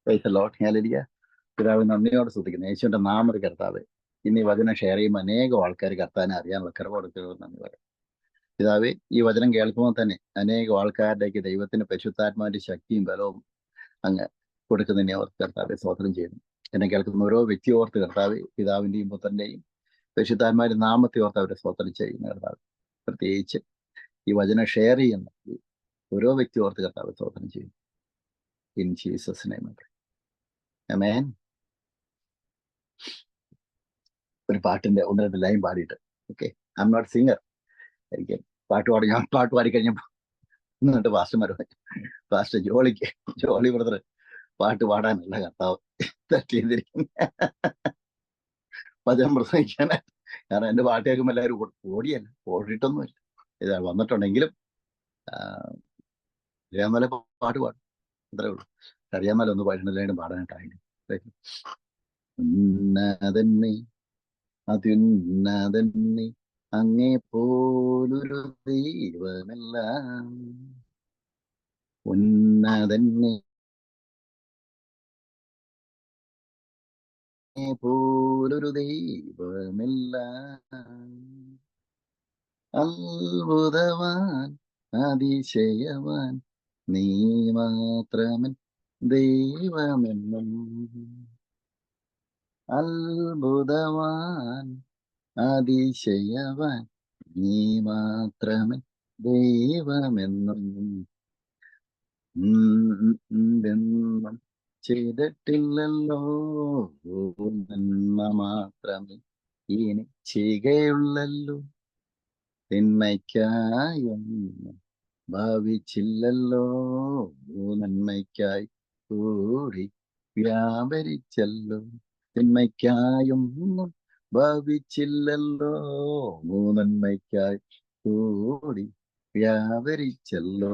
Price the Lord. Hallelujah. പിതാവ് നന്ദിയോടെ സ്തുതിക്കുന്നു. യേശുവിന്റെ നാമത്തിൽ കർത്താവ് ഇന്ന് ഈ വചനം ഷെയർ ചെയ്യുമ്പോൾ അനേകം ആൾക്കാർ കർത്താവിനെ അറിയാനുള്ള കൃപ നന്ദി പറയും. പിതാവ് ഈ വചനം കേൾക്കുമ്പോൾ തന്നെ അനേകം ആൾക്കാരിലേക്ക് ദൈവത്തിന്റെ പരിശുദ്ധാത്മാവിന്റെ ശക്തിയും ബലവും അങ്ങ് കൊടുക്കുന്നതിനെ ഓർത്ത് കർത്താവ് സ്തോത്രം ചെയ്യുന്നു. എന്നെ കേൾക്കുന്ന ഓരോ വ്യക്തി ഓർത്ത് കർത്താവ് പിതാവിന്റെയും പുത്രന്റെയും പരിശുദ്ധാത്മാവിന്റെ നാമത്തെ ഓർത്ത് അവരെ സ്തോത്രം ചെയ്യുന്ന കർത്താവ്. പ്രത്യേകിച്ച് ഈ വചനം ഷെയർ ചെയ്യുന്ന ഓരോ വ്യക്തി ഓർത്ത് കർത്താവ് സ്തോത്രം ചെയ്യും. In Jesus name amen. ഒരു പാട്ടിന്റെ ഒന്ന് രണ്ട് ലൈൻ പാടിയിട്ട്, okay. I am not singer. എനിക്ക് ഞാൻ പാട്ട് പാടി കഴിഞ്ഞപ്പോൾ എന്നിട്ട് പാസ്റ്റർ ജോളി ബ്രദർ പാട്ട് പാടാനല്ല കർത്താവ് തട്ടിയിരിക്കുന്നു, വചനം പ്രസംഗിക്കാനായിട്ട്. കാരണം എന്റെ പാട്ട് കേൾക്കുമ്പോൾ എല്ലാവരും ഓടിയിട്ടൊന്നുമില്ല. ഇതാ വന്നിട്ടുണ്ടെങ്കിലും അറിയാമല്ല പാട്ട് പാടും, അത്രേ ഉള്ളൂ. അറിയാമല്ല ഒന്ന് പാടുന്നതിനായിട്ട് പാടാനായിട്ടായിരുന്നു. ഉന്നതന്നെ അത്യുന്നതന്നെ അങ്ങേ പോലൊരു ദൈവമല്ല, ഉന്നതന്നെ പോലൊരു ദൈവമല്ല, അത്ഭുതവാൻ അതിശയവാൻ നീ മാത്രമൻ ദൈവമെന്നും, അത്ഭുതവാൻ അതിശയവാൻ നീ മാത്രമൻ ദൈവമെന്നും, എന്നും ചെയ്തിട്ടില്ലല്ലോ നന്മ മാത്രമേ ഇനി ചെയ്യുകയുള്ളല്ലോ, തിന്മയ്ക്കായൊന്നും ഭാവിച്ചില്ലല്ലോ, നന്മയ്ക്കായി കൂടി വ്യാപരിച്ചല്ലോ, തിന്മയ്ക്കായൊന്നും ഭാവിച്ചില്ലല്ലോ, നന്മയ്ക്കായി കൂടി വ്യാപരിച്ചല്ലോ,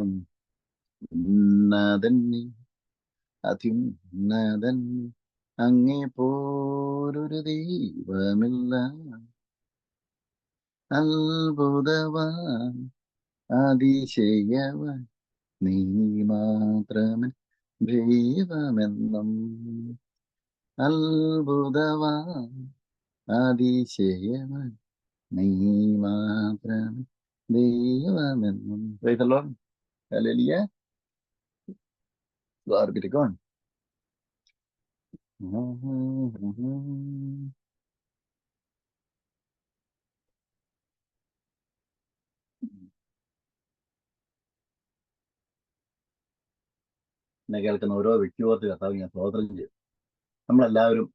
ഉന്നതന്നെ അത്യുന്നതന്നെ അങ്ങേ പോലൊരു ദൈവമില്ല, അത്ഭുതവാൻ അതിശയവാൻ നീ മാത്രമൻ ദൈവമെന്നും, അത്ഭുതവാൻ അതിശയവാൻ നീ മാത്രമൻ ദൈവമെന്നും. Praise the Lord. Hallelujah. Glory be to God. എന്നെ കേൾക്കുന്ന ഓരോ വ്യക്തിയോർത്ത് കർത്താവ് ഞാൻ സ്തോത്രം ചെയ്യും. നമ്മളെല്ലാവരും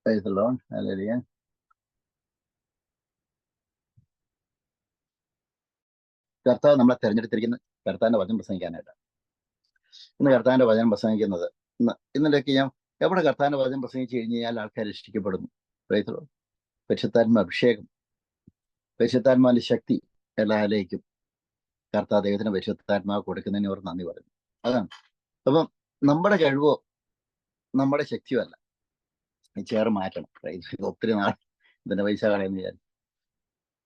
Praise the Lord. Hallelujah. കർത്താവ് നമ്മളെ തെരഞ്ഞെടുത്തിരിക്കുന്ന കർത്താവിന്റെ വചനം പ്രസംഗിക്കാനായിട്ട്. ഇന്ന് കർത്താവിന്റെ വചനം പ്രസംഗിക്കുന്നത് ഇന്നലേക്ക് ഞാൻ എവിടെ കർത്താവിന്റെ വചനം പ്രസംഗിച്ചു കഴിഞ്ഞാൽ ആൾക്കാർ രക്ഷിക്കപ്പെടുന്നു. Praise the Lord. പരിശുദ്ധാത്മ അഭിഷേകം, പരിശുദ്ധാത്മാവിന്റെ ശക്തി എല്ലാവരിലേക്കും കർത്താവ് ദൈവത്തിന് പരിശുദ്ധാത്മാവ് കൊടുക്കുന്നതിന് അവർ നന്ദി പറയുന്നു. അതാണ്. അപ്പം നമ്മുടെ കഴിവോ നമ്മുടെ ശക്തിയോ അല്ല, ചേർ മാറ്റണം. ഒത്തിരി നാൾ ഇതിന്റെ പൈസ കളയെന്ന് വിചാരിച്ചു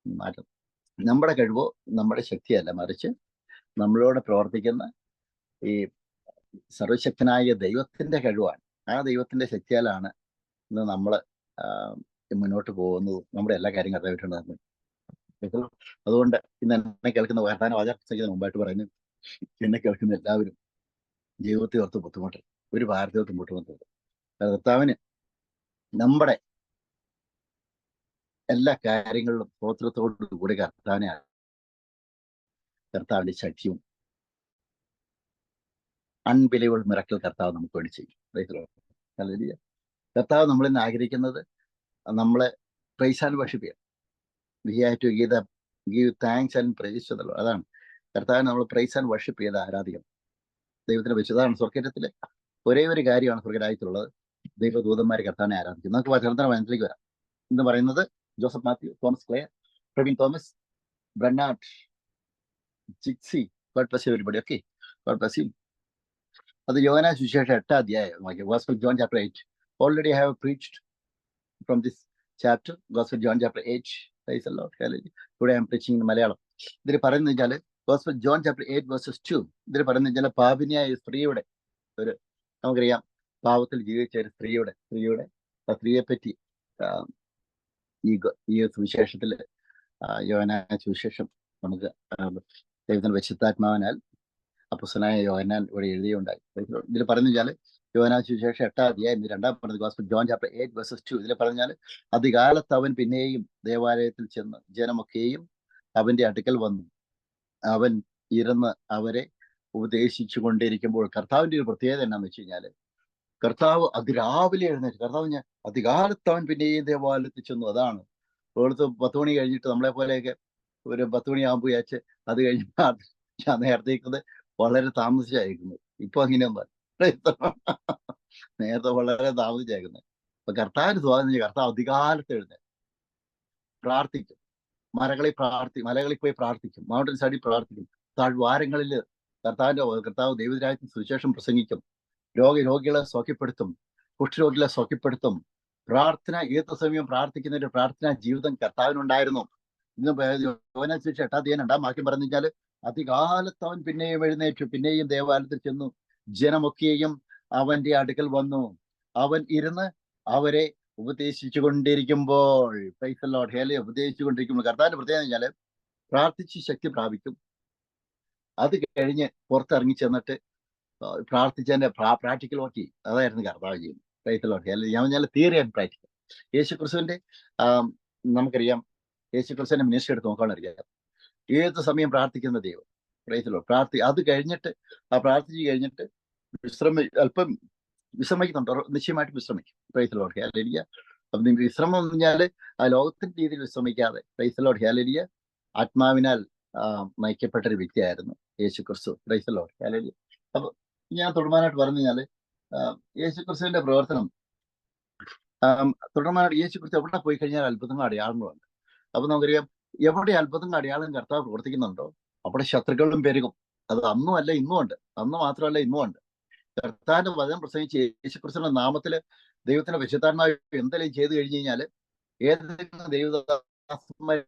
മാറ്റണം. നമ്മുടെ കഴിവോ നമ്മുടെ ശക്തിയല്ല, മറിച്ച് നമ്മളോട് പ്രവർത്തിക്കുന്ന ഈ സർവശക്തനായ ദൈവത്തിന്റെ കഴിവാണ്. ആ ദൈവത്തിന്റെ ശക്തിയാലാണ് ഇന്ന് നമ്മൾ മുന്നോട്ട് പോകുന്നത്. നമ്മുടെ എല്ലാ കാര്യം കർത്താവിട്ടുണ്ട്. അതുകൊണ്ട് ഇന്ന് എന്നെ കേൾക്കുന്ന വർത്താനം വാചാർപ്പിക്കുന്നതിന് മുമ്പായിട്ട് പറയുന്നു, എന്നെ കേൾക്കുന്ന എല്ലാവരും ജീവിതത്തെ ഓർത്ത് ബുദ്ധിമുട്ട്, ഒരു ഭാരതത്തെ ബുദ്ധിമുട്ടുണ്ട്. കർത്താവിന് നമ്മുടെ എല്ലാ കാര്യങ്ങളിലും സ്തോത്രത്തോടു കൂടി കർത്താവിന്റെ ശക്തിയും അൺബിലീവബിൾ മിറക്കിൾ കർത്താവ് നമുക്ക് വേണ്ടി ചെയ്യും. കർത്താവ് നമ്മളിന്ന് ആഗ്രഹിക്കുന്നത് നമ്മളെ പ്രൈസ് ആൻഡ് വർഷിപ്പ് ചെയ്യാം. We have to give thanks and praise to the Lord. അതാണ് കർത്താവിനെ നമ്മൾ പ്രൈസ് ആൻഡ് വർഷിപ്പ് ചെയ്ത് ആരാധിക്കണം. ദൈവത്തിന്റെ വിശുദ്ധമാണ്. സ്വർഗത്തിലെ ഒരേ ഒരു കാര്യമാണ് സ്വർഗരാജ്യത്തുള്ളത്, ദൈവദൂതന്മാർ കർത്താവിനെ ആരാധിക്കും. നമുക്ക് വചനത്തിന്റെ വചനത്തിലേക്ക് വരാം. എന്ന് പറയുന്നത് Joseph Mathew, Thomas Claire, Praveen Thomas, Brannard, Jixy, God bless you everybody. Okay, God bless you. അത് യോഹന്നാൻ സുവിശേഷം 8ാം അധ്യായം, Gospel John chapter 8. Already I have preached from this chapter, Gospel John chapter 8. Praise the Lord. Today I am preaching in Malayalam. ഇതിൽ പറയുന്നത് വെച്ചാൽ Gospel John chapter 8 verses 2 ഇതിൽ പറയുന്ന ചില പാപിനിയായ സ്ത്രീയുടെ ഒരു, നമുക്കറിയാം, പാവത്തിൽ ജീവിച്ച ഒരു സ്ത്രീയുടെ ആ സ്ത്രീയെ പറ്റി ഈ സുവിശേഷത്തിൽ യോഹന്നാൻ സുവിശേഷം നമുക്ക് ദൈവത്തിന്റെ പരിശുദ്ധാത്മാവിനാൽ അപ്പോസ്തലനായ യോഹന്നാൻ ഇവിടെ എഴുതിയുണ്ടായി. ഇതിൽ പറഞ്ഞു വെച്ചാൽ യോഹന്നാൻ സുവിശേഷം 8-ാം അധ്യായം 2-ാം പറഞ്ഞത് Gospel John chapter 8 verses 2 ഇതിൽ പറഞ്ഞാൽ അധികാലത്ത് അവൻ പിന്നെയും ദേവാലയത്തിൽ ചെന്ന് ജനമൊക്കെയും അവന്റെ അടുക്കൽ വന്നു അവൻ ഇരുന്ന് അവരെ ഉപദേശിച്ചു കൊണ്ടിരിക്കുമ്പോൾ, കർത്താവിന്റെ ഒരു പ്രത്യേകത എന്നാന്ന് വെച്ച് കഴിഞ്ഞാല്, കർത്താവ് അതിരാവിലെ എഴുന്നേറ്റ്, കർത്താവ് ഞാൻ അധികാലത്ത് അവൻ പിന്നെയും ദേവാലയത്തിൽ ചെന്നു. അതാണ് ഇവിടുത്തെ 10 മണി കഴിഞ്ഞിട്ട് നമ്മളെ പോലെയൊക്കെ ഒരു 10 മണിയാകുമ്പോൾ വിചാരിച്ച് അത് കഴിഞ്ഞാൽ ഞാൻ നേരത്തേക്കുന്നത് വളരെ താമസിച്ചായിരിക്കുന്നത്. ഇപ്പൊ അങ്ങനെയൊന്നും നേരത്തെ വളരെ താമസിച്ചായിരിക്കുന്നത്. അപ്പൊ കർത്താവിന് സ്വാതന്ത്ര്യം, കർത്താവ് അധികാലത്ത് എഴുന്നേറ്റ് പ്രാർത്ഥിക്കും, മലകളിൽ പോയി പ്രാർത്ഥിക്കും, മൗണ്ടൻ സൈഡിൽ പ്രാർത്ഥിക്കും, താഴ്വാരങ്ങളിൽ കർത്താവ് ദൈവരാജ്യത്തിന് സുവിശേഷം പ്രസംഗിക്കും, രോഗികളെ സൗഖ്യപ്പെടുത്തും, കുഷ്ഠരോഗികളെ സൗഖ്യപ്പെടുത്തും. പ്രാർത്ഥന, ഏത് സമയം പ്രാർത്ഥിക്കുന്ന ഒരു പ്രാർത്ഥനാ ജീവിതം കർത്താവിനുണ്ടായിരുന്നു. ഇന്ന് യോഹന്നാൻ സുവിശേഷം 8-ാം അധ്യായം 2-ാം വാക്യം പറഞ്ഞു വെച്ചാൽ അധികാലത്ത് അവൻ പിന്നെയും എഴുന്നേറ്റു, പിന്നെയും ദേവാലയത്തിൽ ചെന്നു, ജനമൊക്കെയും അവന്റെ അടുക്കൽ വന്നു, അവൻ ഇരുന്ന് അവരെ ഉപദേശിച്ചു കൊണ്ടിരിക്കുമ്പോൾ, പ്രൈസ് ദി ലോർഡ്, ഹല്ലേലൂയ, ഉപദേശിച്ചു കൊണ്ടിരിക്കുമ്പോൾ കർത്താവിന്റെ പ്രത്യേകത വെച്ചാൽ പ്രാർത്ഥിച്ച് ശക്തി പ്രാപിക്കും. അത് കഴിഞ്ഞ് പുറത്തിറങ്ങി ചെന്നിട്ട് പ്രാർത്ഥിച്ചതിന്റെ പ്രാക്ടിക്കൽ വർക്ക്, അതായിരുന്നു കർത്താവ് ചെയ്യുന്നത്. Price the Lord, hallelujah. ഞാൻ പറഞ്ഞാൽ തിയറി ആൻഡ് പ്രാക്ടിക്കൽ. യേശുക്രിസ്തുവിന്റെ നമുക്കറിയാം, യേശുക്രിസ്തുവിന്റെ മിനിസ്റ്ററി എടുത്ത് നോക്കാനറിയാം, ഏത് സമയം പ്രാർത്ഥിക്കുന്ന ദൈവം. Praise the lord. അത് കഴിഞ്ഞിട്ട് പ്രാർത്ഥിച്ചു കഴിഞ്ഞിട്ട് അല്പം വിശ്രമിക്കുന്നുണ്ടോ? നിശ്ചയമായിട്ട് വിശ്രമിക്കും. Praise the Lord, hallelujah. അപ്പൊ നിങ്ങൾ വിശ്രമം എന്ന് പറഞ്ഞാൽ ആ ലോകത്തിന്റെ രീതിയിൽ വിശ്രമിക്കാതെ, പ്രൈസ് ദി ലോർഡ്, ഹല്ലേലൂയ, ആത്മാവിനാൽ നയിക്കപ്പെട്ട ഒരു വ്യക്തിയായിരുന്നു യേശുക്രിസ്തു. Praise the Lord, hallelujah. അപ്പൊ ഞാൻ തുടർമാനായിട്ട് പറഞ്ഞു കഴിഞ്ഞാല് യേശുക്രിസ്തുവിന്റെ പ്രവർത്തനം തുടർമാനായിട്ട് യേശുക്രിസ്തു എവിടെ പോയി കഴിഞ്ഞാൽ അത്ഭുതങ്ങൾ അടയാളങ്ങളുണ്ട്. അപ്പൊ നമുക്കറിയാം, എവിടെ അത്ഭുതങ്ങൾ അടയാളം കർത്താവ് പ്രവർത്തിക്കുന്നുണ്ടോ അവിടെ ശത്രുക്കളും പെരുകും. അത് അന്നും അല്ല ഇന്നും ഉണ്ട്, അന്ന് മാത്രമല്ല ഇന്നും ഉണ്ട്. കർത്താവിന്റെ വചനം പ്രസംഗിച്ച് യേശുക്രിസ്തുവിന്റെ നാമത്തില് ദൈവത്തിന്റെ പരിശുദ്ധാത്മാവ് എന്തെങ്കിലും ചെയ്തു കഴിഞ്ഞു കഴിഞ്ഞാല്, ഏതെങ്കിലും ദൈവദാസന്മാര്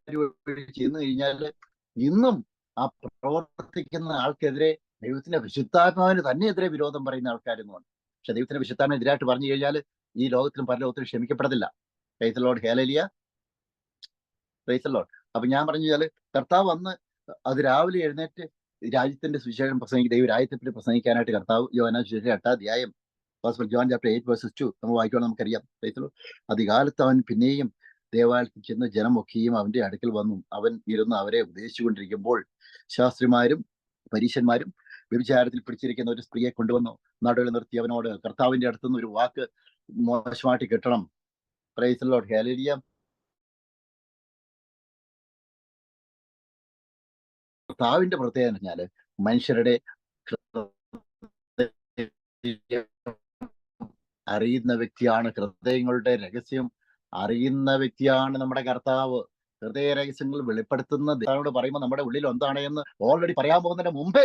ചെയ്തു കഴിഞ്ഞാല് ഇന്നും ആ പ്രവർത്തിക്കുന്ന ആൾക്കെതിരെ ദൈവത്തിന്റെ പരിശുദ്ധാത്മാവിന് തന്നെ എതിരെ വിരോധം പറയുന്ന ആൾക്കാരെന്നുമാണ്. പക്ഷെ ദൈവത്തിന്റെ പരിശുദ്ധാത്മാവിന് എതിരായിട്ട് പറഞ്ഞു കഴിഞ്ഞാൽ ഈ ലോകത്തിലും പരലോകത്തിലും ക്ഷമിക്കപ്പെടത്തില്ല. Praise the Lord, hallelujah, praise the lord. അപ്പൊ ഞാൻ പറഞ്ഞു കഴിഞ്ഞാല് കർത്താവ് വന്ന് അത് രാവിലെ എഴുന്നേറ്റ് രാജ്യത്തിന്റെ സുവിശേഷം പ്രസംഗിക്കും, ദൈവരാജ്യത്തെ പറ്റി പ്രസംഗിക്കാനായിട്ട് കർത്താവ് യോഹന്നാൻ സുവിശേഷം 8-ാം അധ്യായം Gospel John chapter 8 verses 2 നമ്മൾ വായിക്കുവാൻ നമുക്കറിയാം. അധികാലത്ത് അവൻ പിന്നെയും ദേവാലയത്തിൽ ചെന്ന് ജനമൊക്കെയും അവന്റെ അടുക്കൽ വന്നു, അവൻ ഇരുന്ന് അവരെ ഉപദേശിച്ചു കൊണ്ടിരിക്കുമ്പോൾ ശാസ്ത്രിമാരും പരീശന്മാരും വ്യഭിചാരത്തിൽ പിടിച്ചിരിക്കുന്ന ഒരു സ്ത്രീയെ കൊണ്ടുവന്നു നടുവിൽ നിർത്തി അവനോട് കർത്താവിന്റെ അടുത്തുനിന്ന് ഒരു വാക്ക് മോശമായിട്ട് കിട്ടണം. Price the Lord, hallelujah. കർത്താവിന്റെ പ്രത്യേകത എന്ന് പറഞ്ഞാല് മനുഷ്യരുടെ അറിയുന്ന വ്യക്തിയാണ്, ഹൃദയങ്ങളുടെ രഹസ്യം അറിയുന്ന വ്യക്തിയാണ് നമ്മുടെ കർത്താവ്. ഹൃദയ രഹസ്യങ്ങൾ വെളിപ്പെടുത്തുന്ന ദൈവത്തോട് പറയുമ്പോൾ നമ്മുടെ ഉള്ളിൽ എന്താണ് എന്ന് ഓൾറെഡി പറയാൻ പോകുന്നതിന് മുമ്പേ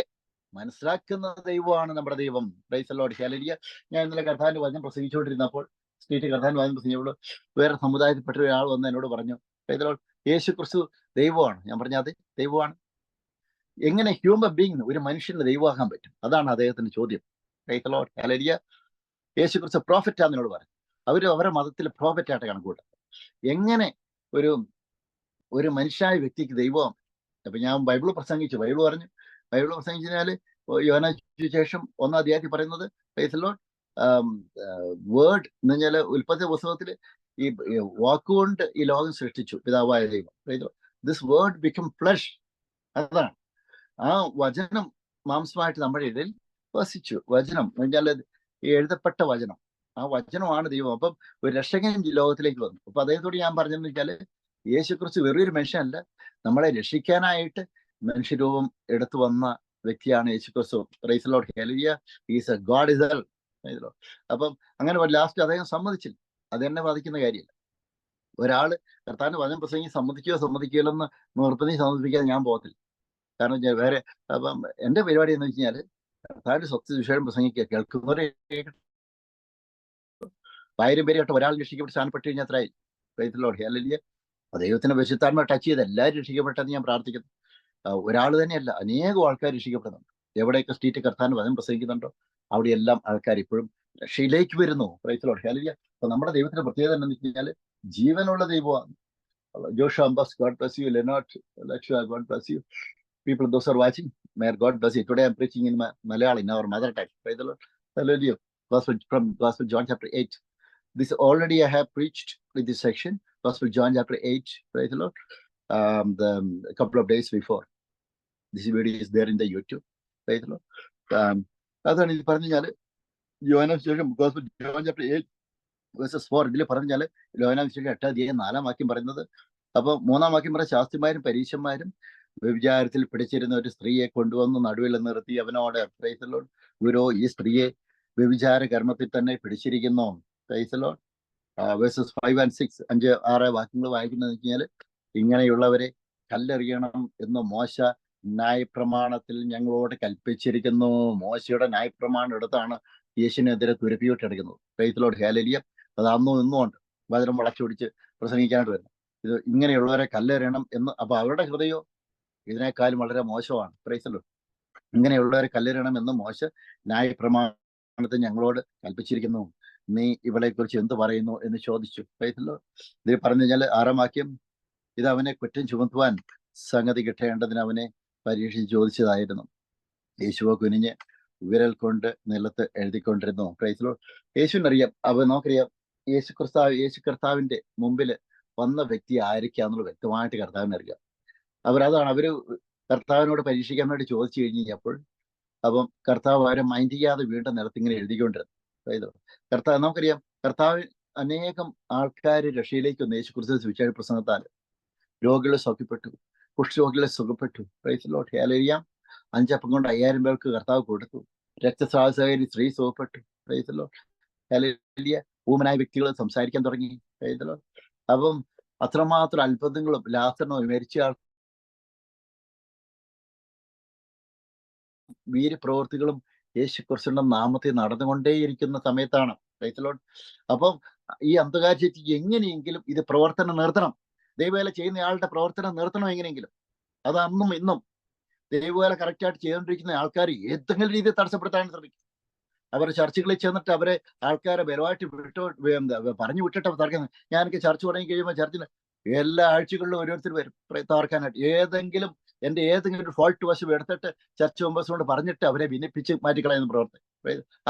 മനസ്സിലാക്കുന്ന ദൈവമാണ് നമ്മുടെ ദൈവം. Praise the Lord, hallelujah. ഞാൻ ഇന്നലെ കർത്താവിന്റെ വചനം പ്രസംഗിച്ചുകൊണ്ടിരുന്നപ്പോൾ സ്ട്രീറ്റ് കർത്താവിന്റെ വചനം പ്രസംഗിച്ചപ്പോൾ വേറെ സമുദായത്തിൽപ്പെട്ട ഒരാൾ വന്ന് എന്നോട് പറഞ്ഞു, പ്രൈസ് ദി ലോർഡ്, യേശു ക്രിസ്തു ദൈവമാണ്. ഞാൻ പറഞ്ഞ അതെ, ദൈവമാണ്. എങ്ങനെ ഹ്യൂമൻ ബീങ് ഒരു മനുഷ്യന് ദൈവമാകാൻ പറ്റും? അതാണ് അദ്ദേഹത്തിന്റെ ചോദ്യം. Praise the Lord, hallelujah. യേശു ക്രിസ്തു പ്രോഫറ്റ് ആണെന്നോട് പറഞ്ഞു. അവരുടെ മതത്തിൽ പ്രോഫറ്റ് ആയിട്ട് കണക്കൂട്ടും. എങ്ങനെ ഒരു മനുഷ്യായ വ്യക്തിക്ക് ദൈവം? അപ്പൊ ഞാൻ ബൈബിൾ പ്രസംഗിച്ചു, ബൈബിൾ പ്രസംഗിച്ചു കഴിഞ്ഞാല് യോഹന്നാൻ സുവിശേഷം 1-ാം അധ്യായത്തിൽ പറയുന്നത്, പ്രൈസ് ദി ലോർഡ്, വേർഡ് എന്ന് പറഞ്ഞാല് ഉൽപ്പത്തി പുസ്തകത്തില് ഈ വാക്കുകൊണ്ട് ഈ ലോകം സൃഷ്ടിച്ചു പിതാവായ ദൈവം. This word become flesh. അതാണ് ആ വചനം മാംസമായിട്ട് നമ്മുടെ ഇടയിൽ വസിച്ചു. വചനം എന്ന് പറഞ്ഞാൽ ഈ എഴുതപ്പെട്ട വചനം, ആ വചനമാണ് ദൈവം. അപ്പം ഒരു രക്ഷകൻ ലോകത്തിലേക്ക് വന്നു. അപ്പൊ അദ്ദേഹത്തോട് ഞാൻ പറഞ്ഞതെന്ന് വെച്ചാല് യേശുക്രിസ്തു വെറൊരു മനുഷ്യനല്ല, നമ്മളെ രക്ഷിക്കാനായിട്ട് മനുഷ്യരൂപം എടുത്തു വന്ന വ്യക്തിയാണ് യേശുക്രിസ്തു. Praise the Lord, hallelujah. Is A God is L. അപ്പം അങ്ങനെ ലാസ്റ്റ് അദ്ദേഹം സമ്മതിച്ചില്ല. അതെന്നെ ബാധിക്കുന്ന കാര്യമില്ല. ഒരാള് കർത്താവിന്റെ വചനം പ്രസംഗിച്ച് സമ്മതിക്കുകയില്ലെന്ന് നിർബന്ധി സമ്മതിപ്പിക്കാതെ ഞാൻ പോകത്തില്ല. കാരണം വേറെ അപ്പം എന്റെ പരിപാടി എന്ന് വെച്ച് കഴിഞ്ഞാല് കർത്താവിന്റെ വിഷയം പ്രസംഗിക്കുക, കേൾക്കുന്നവരെ 1000 പേര് കേട്ട ഒരാൾ രക്ഷിക്കപ്പെട്ട് സ്ഥാനപ്പെട്ട് കഴിഞ്ഞാൽ അത്രയായി. Praise the Lord, hallelujah. ദൈവത്തിന്റെ പരിശുദ്ധാത്മാവ് ടച്ച് ചെയ്ത് എല്ലാവരും രക്ഷിക്കപ്പെട്ടെന്ന് ഞാൻ പ്രാർത്ഥിക്കുന്നു. ഒരാൾ തന്നെയല്ല, അനേകം ആൾക്കാർ രക്ഷിക്കപ്പെടുന്നുണ്ട്. എവിടെയൊക്കെ സ്ട്രീറ്റ് കർത്താവിന്റെ വചനം പ്രസംഗിക്കുന്നുണ്ടോ അവിടെയെല്ലാം ആൾക്കാർ ഇപ്പോഴും രക്ഷയിലേക്ക് വരുന്നു. Praise Lord. ഹല്ലേലൂയ. അപ്പൊ നമ്മുടെ ദൈവത്തിന്റെ പ്രത്യേകത എന്താണെന്ന് വെച്ച് കഴിഞ്ഞാൽ ജീവനുള്ള ദൈവമാണ്. Joshua Ambas, God bless you. Leonard, Lakshya, God bless you. People, those are watching, may God bless you. Today I'm preaching in Malayalam, in our mother tongue. Praise the Lord. Hallelujah. Gospel from Gospel John chapter 8. This already I have preached in this section. Gospel John chapter 8. Praise the Lord. A couple of days before. This video is there in the YouTube. Praise the Lord. അതാണ് ഇത് പറഞ്ഞു കഴിഞ്ഞാൽ യോഹന്നാൻ സുവിശേഷം Gospel John chapter 8 verses 4 ഇതിൽ പറഞ്ഞു കഴിഞ്ഞാൽ യോഹന്നാൻ സുവിശേഷം 8ാം അധ്യായം 4-ാം വാക്യം പറയുന്നത്. അപ്പൊ 3-ാം വാക്യം പറഞ്ഞ ശാസ്ത്രിമാരും പരീശന്മാരും വ്യഭിചാരത്തിൽ പിടിച്ചിരുന്ന ഒരു സ്ത്രീയെ കൊണ്ടുവന്ന് നടുവിൽ നിർത്തി അവനോട്, പ്രൈസ് ദി ലോർഡ്, ഗുരു, ഈ സ്ത്രീയെ വ്യഭിചാര കർമ്മത്തിൽ തന്നെ പിടിച്ചിരിക്കുന്നു. Price the Lord. Versus 5 and 6, 5-6 വാക്യങ്ങൾ വായിക്കുന്നത് വെച്ച് കഴിഞ്ഞാൽ ഇങ്ങനെയുള്ളവരെ കല്ലെറിയണം എന്ന് മോശ ന്യായപ്രമാണത്തിൽ ഞങ്ങളോട് കൽപ്പിച്ചിരിക്കുന്നു. മോശയുടെ ന്യായപ്രമാണം എടുത്താണ് യേശുവിനെതിരെ തുരപ്പിവിട്ടെടുക്കുന്നത്. Praise the Lord. ഹല്ലേലൂയ. അത് അന്നും ഇന്നും ഉണ്ട്. വചനം വളച്ചൊടിച്ച് പ്രസംഗിക്കാനായിട്ട് വരുന്നത്. ഇത് ഇങ്ങനെയുള്ളവരെ കല്ലെറിയണം എന്ന്. അപ്പൊ അവരുടെ ഹൃദയം ഇതിനേക്കാളും വളരെ മോശമാണ്. Praise the lord. ഇങ്ങനെയുള്ളവരെ കല്ലെറിയണം എന്ന് മോശ ന്യായപ്രമാണത്തിൽ ഞങ്ങളോട് കൽപ്പിച്ചിരിക്കുന്നു. നീ ഇവളെ കുറിച്ച് എന്ത് പറയുന്നു എന്ന് ചോദിച്ചു. Price the Lord. ഇത് പറഞ്ഞു കഴിഞ്ഞാൽ 6-ാം വാക്യം, ഇത് അവനെ കുറ്റം ചുമത്തുവാൻ സംഗതി കിട്ടേണ്ടതിന് അവനെ പരീക്ഷിച്ച് ചോദിച്ചതായിരുന്നു. യേശുവോ കുനിഞ്ഞ് വിരൽ കൊണ്ട് നിലത്ത് എഴുതിക്കൊണ്ടിരുന്നു. Praise the lord. യേശുവിനറിയാം, നമുക്കറിയാം യേശു കർത്താവിന്റെ മുമ്പിൽ വന്ന വ്യക്തി ആയിരിക്കാന്നുള്ളത് വ്യക്തമായിട്ട് കർത്താവിനറിയാം. അവര് കർത്താവിനോട് പരീക്ഷിക്കാൻ വേണ്ടി ചോദിച്ചു കഴിഞ്ഞപ്പോൾ അപ്പം കർത്താവ് അവരെ മൈൻഡ് ചെയ്യാതെ വീണ്ടും നിലത്തിങ്ങനെ എഴുതിക്കൊണ്ടിരുന്നു. അതായത് കർത്താവ്, നമുക്കറിയാം കർത്താവ് അനേകം ആൾക്കാർ രക്ഷയിലേക്ക് വന്നു. യേശു ക്രിസ്തു സുവിശേഷ പ്രസംഗത്താൽ രോഗികളെ സൗഖ്യപ്പെട്ടു, കുഷ്ഠരോഗികളെ സുഖപ്പെട്ടു. Praise the Lord. ഹല്ലേലൂയ. 5 അപ്പം കൊണ്ട് 5000 പേർക്ക് കർത്താവ് കൊടുത്തു. രക്തസ്രാവസഹരി സ്ത്രീ സുഖപ്പെട്ടു. Praise the Lord. ഹല്ലേലൂയ. ഊമനായ വ്യക്തികൾ സംസാരിക്കാൻ തുടങ്ങി. Praise the lord. അപ്പം അത്രമാത്രം അത്ഭുതങ്ങളും ലാസറിനും മരിച്ച ആൾ വീരപ്രവൃത്തികളും യേശു ക്രിസ്തുവിന്റെ നാമത്തിൽ നടന്നുകൊണ്ടേയിരിക്കുന്ന സമയത്താണ്. Price the lord. അപ്പം ഈ അന്ധകാര ശക്തിക്ക് എങ്ങനെയെങ്കിലും ഇത് പ്രവർത്തനം നിർത്തണം. ദൈവവേല ചെയ്യുന്നയാളുടെ പ്രവർത്തനം നിർത്തണം എങ്ങനെയെങ്കിലും. അത് അന്നും ഇന്നും ദൈവവേല കറക്റ്റായിട്ട് ചെയ്തുകൊണ്ടിരിക്കുന്ന ആൾക്കാർ ഏതെങ്കിലും രീതിയിൽ തടസ്സപ്പെടുത്താൻ ശ്രമിക്കും. അവരുടെ ചർച്ചകളിൽ ചെന്നിട്ട് അവരെ ആൾക്കാരെ ബലമായിട്ട് പറഞ്ഞു വിട്ടിട്ട് തർക്കുന്നത്. ഞാനൊക്കെ ചർച്ച തുടങ്ങി കഴിയുമ്പോൾ ചർച്ചിന് എല്ലാ ആഴ്ചകളിലും ഓരോരുത്തർ വരും തർക്കാനായിട്ട്. ഏതെങ്കിലും ഒരു ഫോൾട്ട് വശം എടുത്തിട്ട് ചർച്ച മെമ്പേഴ്സ് കൊണ്ട് പറഞ്ഞിട്ട് അവരെ ഭിന്നിപ്പിച്ച് മാറ്റിക്കളയുന്ന പ്രവർത്തനം.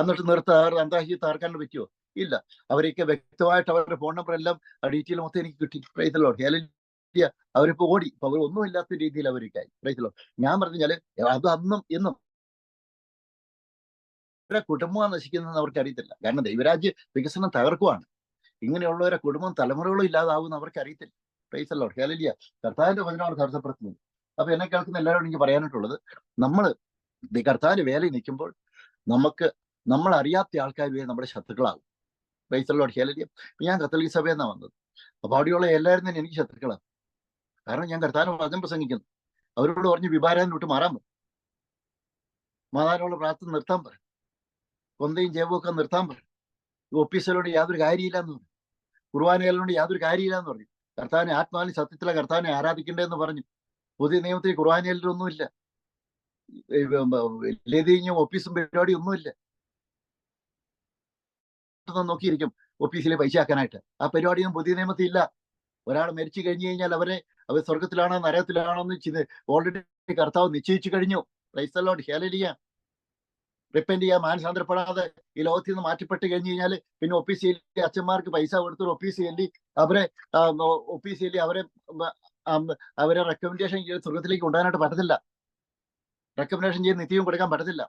എന്നിട്ട് അവർ അന്താരാഷ്ട്രീയ തർക്കാൻ പറ്റുമോ? ഇല്ല. അവരൊക്കെ വ്യക്തമായിട്ട് അവരുടെ ഫോൺ നമ്പർ എല്ലാം ഡീറ്റെയിൽ മൊത്തം എനിക്ക് കിട്ടി. Price the Lord. ഹല്ലേലൂയ. അവരിപ്പോ ഓടി. അപ്പൊ അവർ ഒന്നും ഇല്ലാത്ത രീതിയിൽ അവരൊക്കെയായി. Price the Lord. ഞാൻ പറഞ്ഞാല് അത് അന്നും ഇന്നും കുടുംബം നശിക്കുന്നതെന്ന് അവർക്ക് അറിയത്തില്ല. കാരണം ദൈവരാജ്യ വികസനം തകർക്കുവാണ്. ഇങ്ങനെയുള്ളവരെ കുടുംബം തലമുറകളും ഇല്ലാതാവുമെന്ന് അവർക്ക് അറിയത്തില്ല. Price the Lord. ഹല്ലേലൂയ. കർത്താവിന്റെ വചനമാണ് തടസ്സപ്പെടുത്തുന്നത്. അപ്പൊ എന്നെ കേൾക്കുന്ന എല്ലാവരോടും എനിക്ക് പറയാനായിട്ടുള്ളത്, നമ്മൾ കർത്താവിന്റെ വേലയിൽ നിൽക്കുമ്പോൾ നമ്മൾ അറിയാത്ത ആൾക്കാർ വരെ നമ്മുടെ ശത്രുക്കളാകും. Praise the Lord. ഹല്ലേലൂയ. ഞാൻ കത്തോലിക്ക സഭയിൽ നിന്നാണ് വന്നത്. അപ്പൊ അവിടെയുള്ള എല്ലാവരും തന്നെ എനിക്ക് ശത്രുക്കളാണ്. കാരണം ഞാൻ കർത്താവിന്റെ വചനം പ്രസംഗിക്കുന്നു. അവരോട് പറഞ്ഞ് വിഭാരാൻ വിട്ട് മാറാൻ പറയും. മാതാവിനുള്ള പ്രാർത്ഥന നിർത്താൻ പറയും. കൊന്തയും ജയവും ഒക്കെ നിർത്താൻ പറയും. ഒപ്പീസലോട് യാതൊരു കാര്യമില്ലാന്ന് പറഞ്ഞു. കുർബാനകളോട് യാതൊരു കാര്യമില്ലാന്ന് പറഞ്ഞു. കർത്താവിനെ ആത്മാവിന് സത്യത്തിലെ കർത്താവിനെ ആരാധിക്കേണ്ടതെന്ന് പറഞ്ഞു. പുതിയ നിയമത്തിൽ കുർബാനയിലൊന്നുമില്ല, ലതീഞ്ഞും ഒപ്പീസും പരിപാടി ഒന്നുമില്ല. നോക്കിയിരിക്കും ഒപ്പീസിലെ പൈസ ആക്കാനായിട്ട്. ആ പരിപാടിയൊന്നും പുതിയ നിയമത്തിൽ ഇല്ല. ഒരാൾ മരിച്ചു കഴിഞ്ഞു കഴിഞ്ഞാൽ അവർ സ്വർഗത്തിലാണോ നരകത്തിലാണോ എന്ന് ഓൾറെഡി കർത്താവ് നിശ്ചയിച്ചു കഴിഞ്ഞു. Praise the Lord. Hallelujah. Repent ചെയ്യാൻ മാനസാന്തരപ്പെടാതെ ഈ ലോകത്തിൽ നിന്ന് മാറ്റപ്പെട്ട് കഴിഞ്ഞു കഴിഞ്ഞാൽ പിന്നെ ഒപ്പീസിയലി അച്ഛന്മാർക്ക് പൈസ കൊടുത്തു ഒപ്പീസിയലി അവരെ റെക്കമെൻഡേഷൻ ചെയ്ത് സ്വർഗത്തിലേക്ക് കൊണ്ടുപോകാനായിട്ട് പറ്റത്തില്ല. റെക്കമെൻഡേഷൻ ചെയ്ത് നിത്യവും കൊടുക്കാൻ പറ്റത്തില്ല.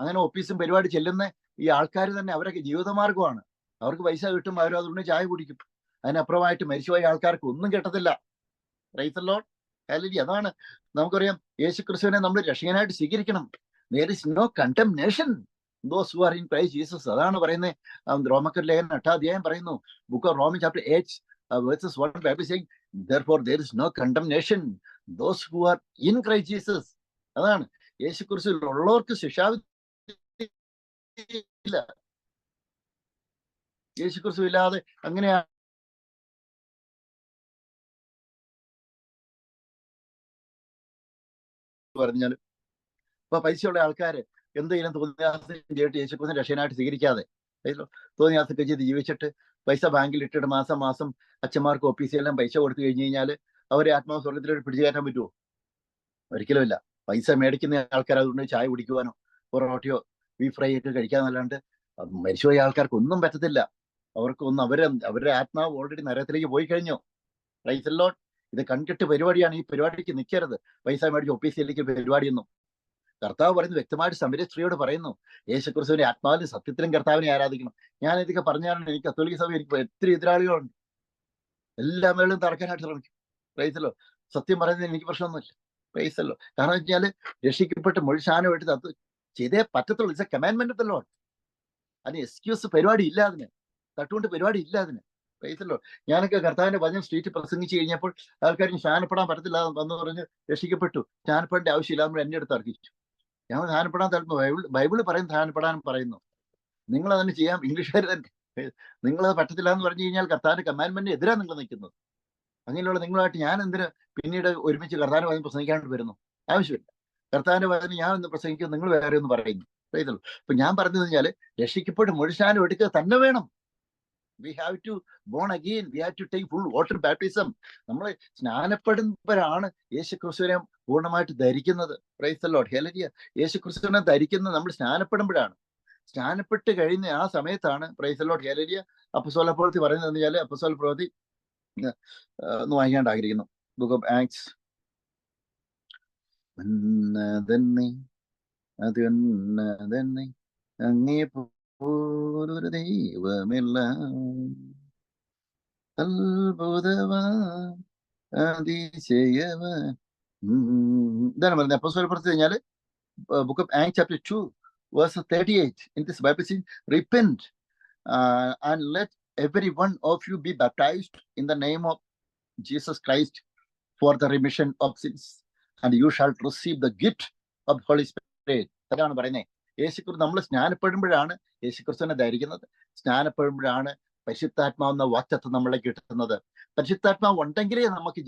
അങ്ങനെ ഓഫീസും പരിപാടി ചെല്ലുന്ന ഈ ആൾക്കാർ തന്നെ അവരൊക്കെ ജീവിതമാർഗമാണ്. അവർക്ക് പൈസ കിട്ടും, അവർ അതുകൊണ്ട് ചായ കുടിക്കും. അതിനപ്പുറമായിട്ട് മരിച്ചുപോയ ആൾക്കാർക്ക് ഒന്നും കിട്ടത്തില്ല. Price the Lord. ഹല്ലേലൂയ. അതാണ് നമുക്കറിയാം, യേശു ക്രിസ്തുവിനെ നമ്മൾ രക്ഷകനായിട്ട് സ്വീകരിക്കണം. There is no condemnation those who are in Christ Jesus. അതാണ് പറയുന്നത്. റോമക്കാരുടെ ലേഖനം 8-ാം അധ്യായം പറയുന്നു. Book of Roman chapter 8 verses 1 Bible saying, therefore there is no condemnation those who are in Christ Jesus. അതാണ് യേശു ക്രിസ്തുവിൽ ഉള്ളവർക്ക് ശിക്ഷാവിധി ഇല്ല. യേശു ക്രിസ്തു ഇല്ലാതെ അങ്ങനെയാണ് പറഞ്ഞാൽ ഇപ്പൊ പൈസയുള്ള ആൾക്കാര് എന്തെങ്കിലും തോന്നിയാസം ചെയ്തിട്ട് യേശുക്രിസ്തുവിനെ രക്ഷകനായിട്ട് സ്വീകരിക്കാതെ തോന്നിയാസൊക്കെ ചെയ്ത് ജീവിച്ചിട്ട് പൈസ ബാങ്കിൽ ഇട്ടിട്ട് മാസം മാസം അച്ഛന്മാർക്ക് ഓഫീസിലെല്ലാം പൈസ കൊടുത്തു കഴിഞ്ഞു കഴിഞ്ഞാൽ അവരെ ആത്മാവ് സ്വർഗത്തിലോട്ട് പിടിച്ചു കയറ്റാൻ പറ്റുമോ? ഒരിക്കലുമില്ല. പൈസ മേടിക്കുന്ന ആൾക്കാർ അതുകൊണ്ട് ചായ കുടിക്കുവാനോ പൊറോട്ടയോ ബീഫ് ഫ്രൈ ഒക്കെ കഴിക്കാന്നല്ലാണ്ട് മരിച്ചുപോയ ആൾക്കാർക്ക് ഒന്നും പറ്റത്തില്ല. അവർക്കൊന്നും അവരുടെ ആത്മാവ് ഓൾറെഡി നരകത്തിലേക്ക് പോയി കഴിഞ്ഞു. Praise Lord. ഇത് കൺകെട്ട് പരിപാടിയാണ്. ഈ പരിപാടിക്ക് നിൽക്കരുത്. പൈസ മേടിച്ച് ഓഫീസിലേക്ക് പരിപാടിയൊന്നും. കർത്താവ് പറയുന്നു, വ്യക്തമായിട്ട് സമര സ്ത്രീയോട് പറയുന്നു, യേശുക്രിസ്തുവിന്റെ ആത്മാവിലും സത്യത്തിലും കർത്താവിനെ ആരാധിക്കണം. ഞാൻ ഇതൊക്കെ പറഞ്ഞാലും എനിക്ക് കത്തോലിക്ക സഭ എനിക്ക് ഒത്തിരി എതിരാളികളുണ്ട്. എല്ലാ മേളും തറക്കാനായിട്ട് ശ്രമിക്കും. പ്രൈസല്ലോ. സത്യം പറയുന്നതിന് എനിക്ക് പ്രശ്നമൊന്നുമില്ല. പ്രൈസല്ലോ. കാരണം വെച്ചാൽ രക്ഷിക്കപ്പെട്ട് മുഴുശാനമായിട്ട് അത് ചെയ്തേ പറ്റത്തുള്ളൂ. It's A commandment of the Lord. അതിന് എക്സ്ക്യൂസ് പരിപാടി ഇല്ല, അതിന് തട്ടുകൊണ്ട് പരിപാടി ഇല്ല അതിന്. പ്രൈസല്ലോ. ഞാനൊക്കെ കർത്താവിന്റെ വചനം സ്ട്രീറ്റ് പ്രസംഗിച്ച് കഴിഞ്ഞപ്പോൾ ആൾക്കാർക്ക് സ്നാനപ്പെടാൻ പറ്റത്തില്ല എന്ന് പറഞ്ഞ് രക്ഷിക്കപ്പെട്ടു. സ്നാനപ്പെടേണ്ട ആവശ്യമില്ല നമ്മൾ എന്നെ അടുത്ത് അർഹിച്ചു. ഞാൻ ധ്യാനപ്പെടാൻ താല്പര്യം ബൈബിള് പറയും, ധ്യാനപ്പെടാൻ പറയുന്നു. നിങ്ങൾ അതിന് ചെയ്യാം. ഇംഗ്ലീഷുകാർ തന്നെ നിങ്ങളത് പറ്റത്തില്ല എന്ന് പറഞ്ഞു കഴിഞ്ഞാൽ കർത്താവിന്റെ കമാൻഡ്മെന്റിന് എതിരാ നിങ്ങൾ നിൽക്കുന്നത്. അങ്ങനെയുള്ള നിങ്ങളായിട്ട് ഞാൻ എന്തിന് പിന്നീട് ഒരുമിച്ച് കർത്താവിന്റെ വചനം പ്രസംഗിക്കാണ്ട് വരുന്നു? ആവശ്യമില്ല. കർത്താവിന്റെ വചനം ഞാൻ ഒന്ന് പ്രസംഗിക്കും, നിങ്ങൾ വേറെ ഒന്ന് പറയുന്നു. അറിയത്തുള്ളൂ. ഇപ്പൊ ഞാൻ പറഞ്ഞത് കഴിഞ്ഞാൽ രക്ഷിക്കപ്പെട്ട് മുഴുശാനം എടുക്കുക തന്നെ വേണം. We have to born again. We have to take full water baptism. നമ്മൾ സ്നാനപ്പെടുമ്പോഴാണ് യേശുക്രിസ്തുവിനെ പൂർണ്ണമായിട്ട് ധരിക്കുന്നത്. Praise the Lord. ഹല്ലേലൂയ. യേശുക്രിസ്തുവിനെ ധരിക്കുന്നത് നമ്മൾ സ്നാനപ്പെടുമ്പോഴാണ്. സ്നാനപ്പെട്ട് കഴിഞ്ഞ ആ സമയത്താണ് പ്രൈസ് ദി ലോർഡ്. ഹല്ലേലൂയ. അപ്പോസ്തല പ്രവൃത്തി പറയുന്നത് വെച്ചാൽ അപ്പോസ്തല പ്രവൃത്തി ഒന്ന് വായിക്കാണ്ട് ആഗ്രഹിക്കുന്നു. Book of acts. തന്നെ അങ്ങേ പോലൊരു ദൈവമില്ല, അത്ഭുതവാൻ അതിശയവാൻ. ഇതാണ് പറയുന്നത്. അപ്പോസ്തല പ്രവൃത്തി കഴിഞ്ഞാൽ book of acts chapter 2 verse 38. In this Bible says, repent and let every one of you be baptized in the name of Jesus Christ for the remission of sins, and you shall receive the gift of the Holy Spirit. അതാണ് പറയുന്നത്. യേശുക്രിസ്തു നമ്മൾ സ്നാനപ്പെടുമ്പോഴാണ് യേശുക്രിസ്തുവിനെ ധരിക്കുന്നത്. സ്നാനപ്പെടുമ്പോഴാണ് പരിശുദ്ധാത്മാവെന്ന വാക്തത്വം നമ്മളെ കിട്ടുന്നത്. പരിശുദ്ധാത്മാവ് ഉണ്ടെങ്കിലേ നമുക്ക്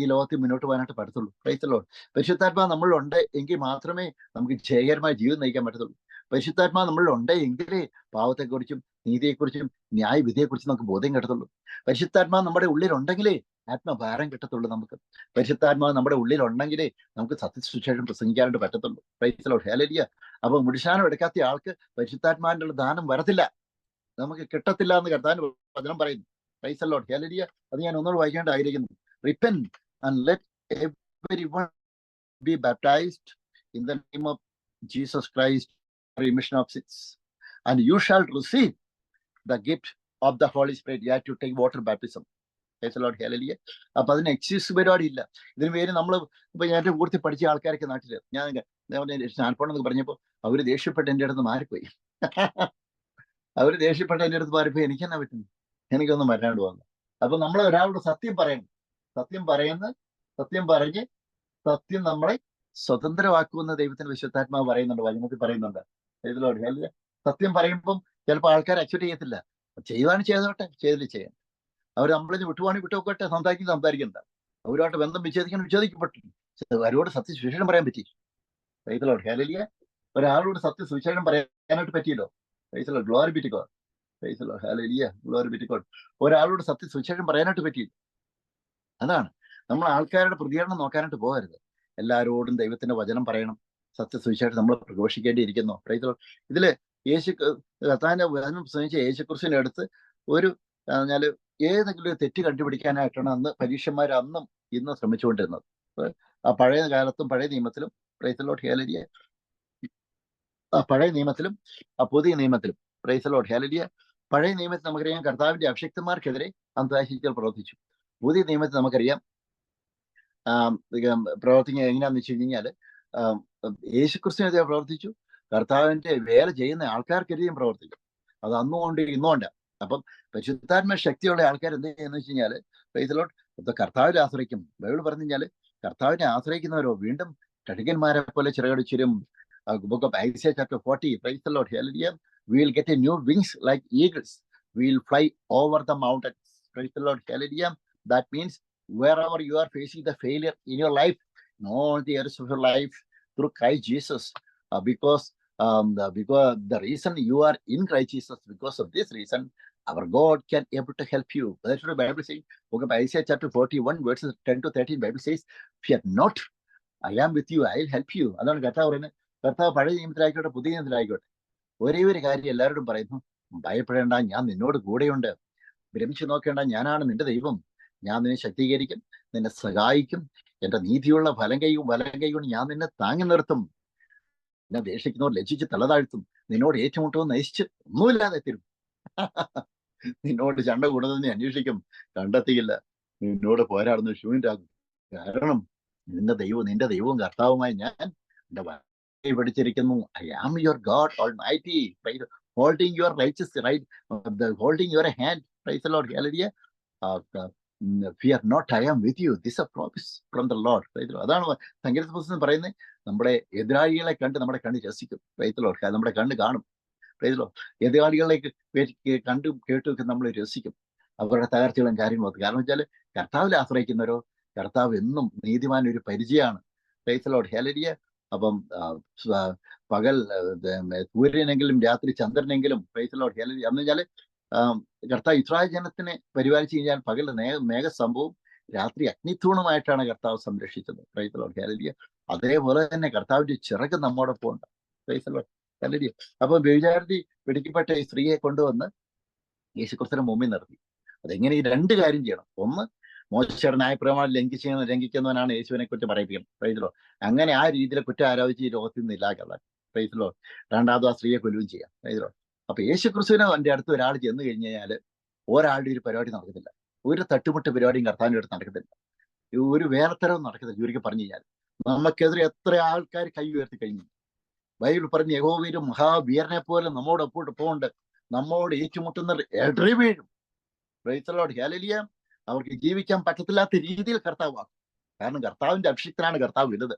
ഈ ലോകത്തിൽ മുന്നോട്ട് പോകാനായിട്ട് പറ്റത്തുള്ളൂ. Price the Lord. പരിശുദ്ധാത്മാവ് നമ്മളുണ്ട് എങ്കിൽ മാത്രമേ നമുക്ക് ജയകരമായ ജീവിതം നയിക്കാൻ പറ്റത്തുള്ളൂ. പരിശുദ്ധാത്മാവ് നമ്മളുണ്ട് എങ്കിലേ പാവത്തെക്കുറിച്ചും നീതിയെക്കുറിച്ചും ന്യായവിധിയെക്കുറിച്ചും നമുക്ക് ബോധ്യം കിട്ടത്തുള്ളൂ. പരിശുദ്ധാത്മാവ് നമ്മുടെ ഉള്ളിലുണ്ടെങ്കിലേ ആത്മഭാരം കിട്ടത്തുള്ളൂ നമുക്ക്. പരിശുദ്ധാത്മാവ് നമ്മുടെ ഉള്ളിലുണ്ടെങ്കിലേ നമുക്ക് സത്യസുവിശേഷം പ്രസംഗിക്കാനായിട്ട് പറ്റത്തുള്ളൂ. Price the Lord. ഹല്ലേലൂയ. അപ്പൊ മുഴുശാനം എടുക്കാത്ത ആൾക്ക് പരിശുദ്ധാത്മാവിന്റെ ദാനം വരത്തില്ല, നമുക്ക് കിട്ടത്തില്ല എന്ന് കർത്താവിന്റെ വചനം പറയുന്നു. Praise the Lord. ഹല്ലേലൂയ. അത് ഞാൻ ഒന്നുകൂടെ വായിക്കേണ്ടതായിരിക്കുന്നു. Repent and let everyone be baptized in the name of Jesus Christ for remission of sins, and you shall receive the gift of the Holy Spirit. You have to take water baptism. Praise the Lord. Hallelujah. അപ്പൊ അതിന് excuse പരിപാടി ഇല്ല. ഇതിന് പേര് നമ്മൾ ഇപ്പൊ ഞാൻ കൂടുതൽ പഠിച്ച ആൾക്കാരൊക്കെ നാട്ടില് ഞാൻ സ്നാനപ്പെടണമെന്ന് പറഞ്ഞപ്പോ അവര് ദേഷ്യപ്പെട്ട് എൻ്റെ അടുത്ത് മാറിപ്പോയി. അവര് ദേഷ്യപ്പെട്ട് എൻ്റെ അടുത്ത് മാറിപ്പോയി. എനിക്കെന്നാ പറ്റുന്നു? എനിക്കൊന്നും വരാണ്ട് വന്നു. അപ്പൊ നമ്മൾ ഒരാളോട് സത്യം പറയണം. സത്യം പറഞ്ഞ് സത്യം നമ്മളെ സ്വതന്ത്രമാക്കുമെന്ന് ദൈവത്തിന്റെ വിശുദ്ധാത്മാവ് പറയുന്നുണ്ട്, വചനത്തിൽ പറയുന്നുണ്ട്. സത്യം പറയുമ്പം ചിലപ്പോൾ ആൾക്കാർ അക്സെപ്റ്റ് ചെയ്യത്തില്ല. ചെയ്യുവാണ് ചെയ്തോട്ടെ, ചെയ്തില്ല ചെയ്യാൻ. അവർ നമ്മളിന്ന് വിട്ടുവാണെങ്കിൽ വിട്ടുപോക്കട്ടെ, സംസാരിക്കണ്ട. അവരുമായിട്ട് ബന്ധം വിച്ഛേദിക്കപ്പെട്ടു. അവരോട് സത്യസുവിശേഷം പറയാൻ പറ്റി. ഹല്ലേലൂയ. ഒരാളോട് സത്യസുവിശേഷം പറയാനായിട്ട് പറ്റിയല്ലോ. Glory be to God. Hallelujah. Glory be to God. ഒരാളോട് സത്യസുവിശേഷം പറയാനായിട്ട് പറ്റിയില്ല. അതാണ് നമ്മൾ ആൾക്കാരുടെ പ്രതികരണം നോക്കാനായിട്ട് പോകരുത്. എല്ലാവരോടും ദൈവത്തിന്റെ വചനം പറയണം. സത്യസുവിശേഷം നമ്മൾ പ്രഘോഷിക്കേണ്ടിയിരിക്കുന്നു. ഇതില് കർത്താവിന്റെ വചനം പ്രസംഗിച്ച യേശുക്രിസ്തുവിനെ അടുത്ത് ഒരു പറഞ്ഞാല് ഏതെങ്കിലും ഒരു തെറ്റ് കണ്ടുപിടിക്കാനായിട്ടാണ് അന്ന് പരീക്ഷന്മാർ അന്നും ഇന്നും ശ്രമിച്ചുകൊണ്ടിരുന്നത്. ആ പഴയ കാലത്തും പഴയ നിയമത്തിലും പ്രൈസ് ദി ലോർഡ്. ഹല്ലേലൂയ. ആ പഴയ നിയമത്തിലും ആ പുതിയ നിയമത്തിലും പ്രൈസ് ദി ലോർഡ്. ഹല്ലേലൂയ. പഴയ നിയമത്തിൽ നമുക്കറിയാം കർത്താവിന്റെ അഭിഷിക്തന്മാർക്കെതിരെ അന്താശിക്കൽ പ്രവർത്തിച്ചു. പുതിയ നിയമത്തിൽ നമുക്കറിയാം പ്രവർത്തിക്കുക എങ്ങനെയാന്ന് വെച്ച് കഴിഞ്ഞാൽ യേശുക്രിസ്തുവിനെതിരെ പ്രവർത്തിച്ചു. കർത്താവിന്റെ വേല ചെയ്യുന്ന ആൾക്കാർക്കെതിരെയും പ്രവർത്തിക്കും. അത് അന്നുകൊണ്ട് ഇന്നുകൊണ്ട്. അപ്പം പരിശുദ്ധാത്മ ശക്തിയുള്ള ആൾക്കാർ എന്ത് ചെയ്യുന്ന വെച്ച് കഴിഞ്ഞാൽ പ്രൈസ് ദി ലോർഡ് കർത്താവിനെ ആശ്രയിക്കും. ബൈബിൾ പറഞ്ഞു കഴിഞ്ഞാൽ കർത്താവിനെ ആശ്രയിക്കുന്നവരോ വീണ്ടും കഴുകന്മാരെ പോലെ ചിറകടിച്ചിരും. Book of Isaiah chapter 40. Praise the Lord. Hallelujah. We will get a new wings like eagles. We will fly over the mountains. Praise the Lord. Hallelujah. That means wherever you are facing the failure in your life, in all the areas of your life through Christ Jesus. Because the reason you are in Christ Jesus, because of this reason, our God can able to help you. That's what the Bible says. Isaiah chapter 41, verses 10 to 13, Bible says, fear not, I am with you, I'll help you. അതാണ് കർത്താവ് പറയുന്നത്. കർത്താവ് പഴയ നിയമത്തിലായിക്കോട്ടെ പുതിയ നിയമത്തിലായിക്കോട്ടെ ഒരേ ഒരു കാര്യം എല്ലാവരോടും പറയുന്നു, ഭയപ്പെടേണ്ട, ഞാൻ നിന്നോട് കൂടെയുണ്ട്. ഭ്രമിച്ചു നോക്കേണ്ട, ഞാനാണ് നിന്റെ ദൈവം. ഞാൻ നിന്നെ ശക്തീകരിക്കും, നിന്നെ സഹായിക്കും. എന്റെ നീതിയുള്ള വലം കൈ കൊണ്ട് ഞാൻ നിന്നെ താങ്ങി നിർത്തും. എന്നെ ദേഷിക്കുന്നവർ ലജ്ജിച്ച് തലതാഴ്ത്തും. നിന്നോട് ഏറ്റുമുട്ടുമെന്ന് നശിച്ച് ഒന്നുമില്ലാതെ തരും. നിന്നോട് ചണ്ട കൂടുന്നതിനെ അന്വേഷിക്കും, കണ്ടെത്തിയില്ല. നിന്നോട് പോരാടുന്ന ശൂന്യരാകും. കാരണം നിന്റെ ദൈവവും കർത്താവുമായി ഞാൻ എന്റെ വലം പിടിച്ചിരിക്കുന്നു. I am your God almighty, holding your righteous right, holding your hand. Praise the Lord. Hallelujah. Fear not, I am with you. This is a promise from the Lord. അതാണ് സങ്കീർത്തന പുസ്തകം പറയുന്നത്. നമ്മുടെ എതിരാളികളെ കണ്ട് നമ്മുടെ കണ്ണ് രസിക്കും. Praise the Lord. നമ്മുടെ കണ്ണ് കാണും. Praise the Lord. എതിരാളികളെ കണ്ടും കേട്ടും നമ്മൾ രസിക്കും. അവരുടെ തകർച്ചകളും കാര്യങ്ങളും. കാരണം വെച്ചാൽ കർത്താവിൽ ആശ്രയിക്കുന്നവരോ, കർത്താവ് എന്നും നീതിമാൻ ഒരു പരിചയമാണ്. Praise the Lord. Hallelujah. അപ്പം പകൽ സൂര്യനെങ്കിലും രാത്രി ചന്ദ്രനെങ്കിലും, പ്രൈസ് ദി ലോർഡ് ഹല്ലേലൂയ, എന്ന് വെച്ചാല് കർത്താവ് ഇസ്രായേൽ ജനത്തിനെ പരിപാലിച്ചു കഴിഞ്ഞാൽ പകൽ മേഘസംഭവവും രാത്രി അഗ്നിത്തൂണുമായിട്ടാണ് കർത്താവ് സംരക്ഷിച്ചത്. Praise the Lord hallelujah. അതേപോലെ തന്നെ കർത്താവിന്റെ ചിറക് നമ്മോടൊപ്പം ഉണ്ട്. Praise the Lord hallelujah. അപ്പൊ വ്യഭിചാരി പിടിക്കപ്പെട്ട ഈ സ്ത്രീയെ കൊണ്ടുവന്ന് യേശുക്രിസ്തുവിന്റെ മുമ്പിൽ നിർത്തി. അതെങ്ങനെ ഈ രണ്ട് കാര്യം ചെയ്യണം. ഒന്ന്, മോശയുടെ ന്യായപ്രമാണം ലംഘിക്കുന്നവനാണ് യേശുവിനെ കുറിച്ച് പറയിപ്പിക്കണം. Price the Lord. അങ്ങനെ ആ രീതിയിൽ കുറ്റം ആരോപിച്ച് ഈ ലോകത്തിൽ നിന്ന് ഇല്ലാതെ. Price the Lord. രണ്ടാമത് ആ സ്ത്രീയെ കൊല്ലുകയും ചെയ്യാം. Price the lord. അപ്പൊ യേശുക്രിസ്തുവിനെ എൻ്റെ അടുത്ത് ഒരാൾ ചെന്ന് കഴിഞ്ഞു കഴിഞ്ഞാൽ ഒരാളുടെ ഒരു പരിപാടി നടക്കത്തില്ല. ഒരു തട്ടുമുട്ട് പരിപാടിയും കർത്താവിൻ്റെ അടുത്ത് നടക്കത്തില്ല. ഒരു വേലത്തരവും നടക്കത്തില്ല. ചുരുക്കി പറഞ്ഞു കഴിഞ്ഞാൽ നമുക്കെതിരെ എത്ര ആൾക്കാർ കൈ ഉയർത്തി കഴിഞ്ഞു. ബൈബിൾ പറഞ്ഞ് യഹോവ മഹാവീരനെ പോലെ നമ്മോടൊപ്പം ഉണ്ട്. നമ്മോട് ഏറ്റുമുട്ടുന്നവർ എടറി വീഴും. Price the Lord hallelujah. അവർക്ക് ജീവിക്കാൻ പറ്റത്തില്ലാത്ത രീതിയിൽ കർത്താവാണ്. കാരണം കർത്താവിന്റെ അഭിഷിക്തനാണ് കർത്താവ് വലുത്.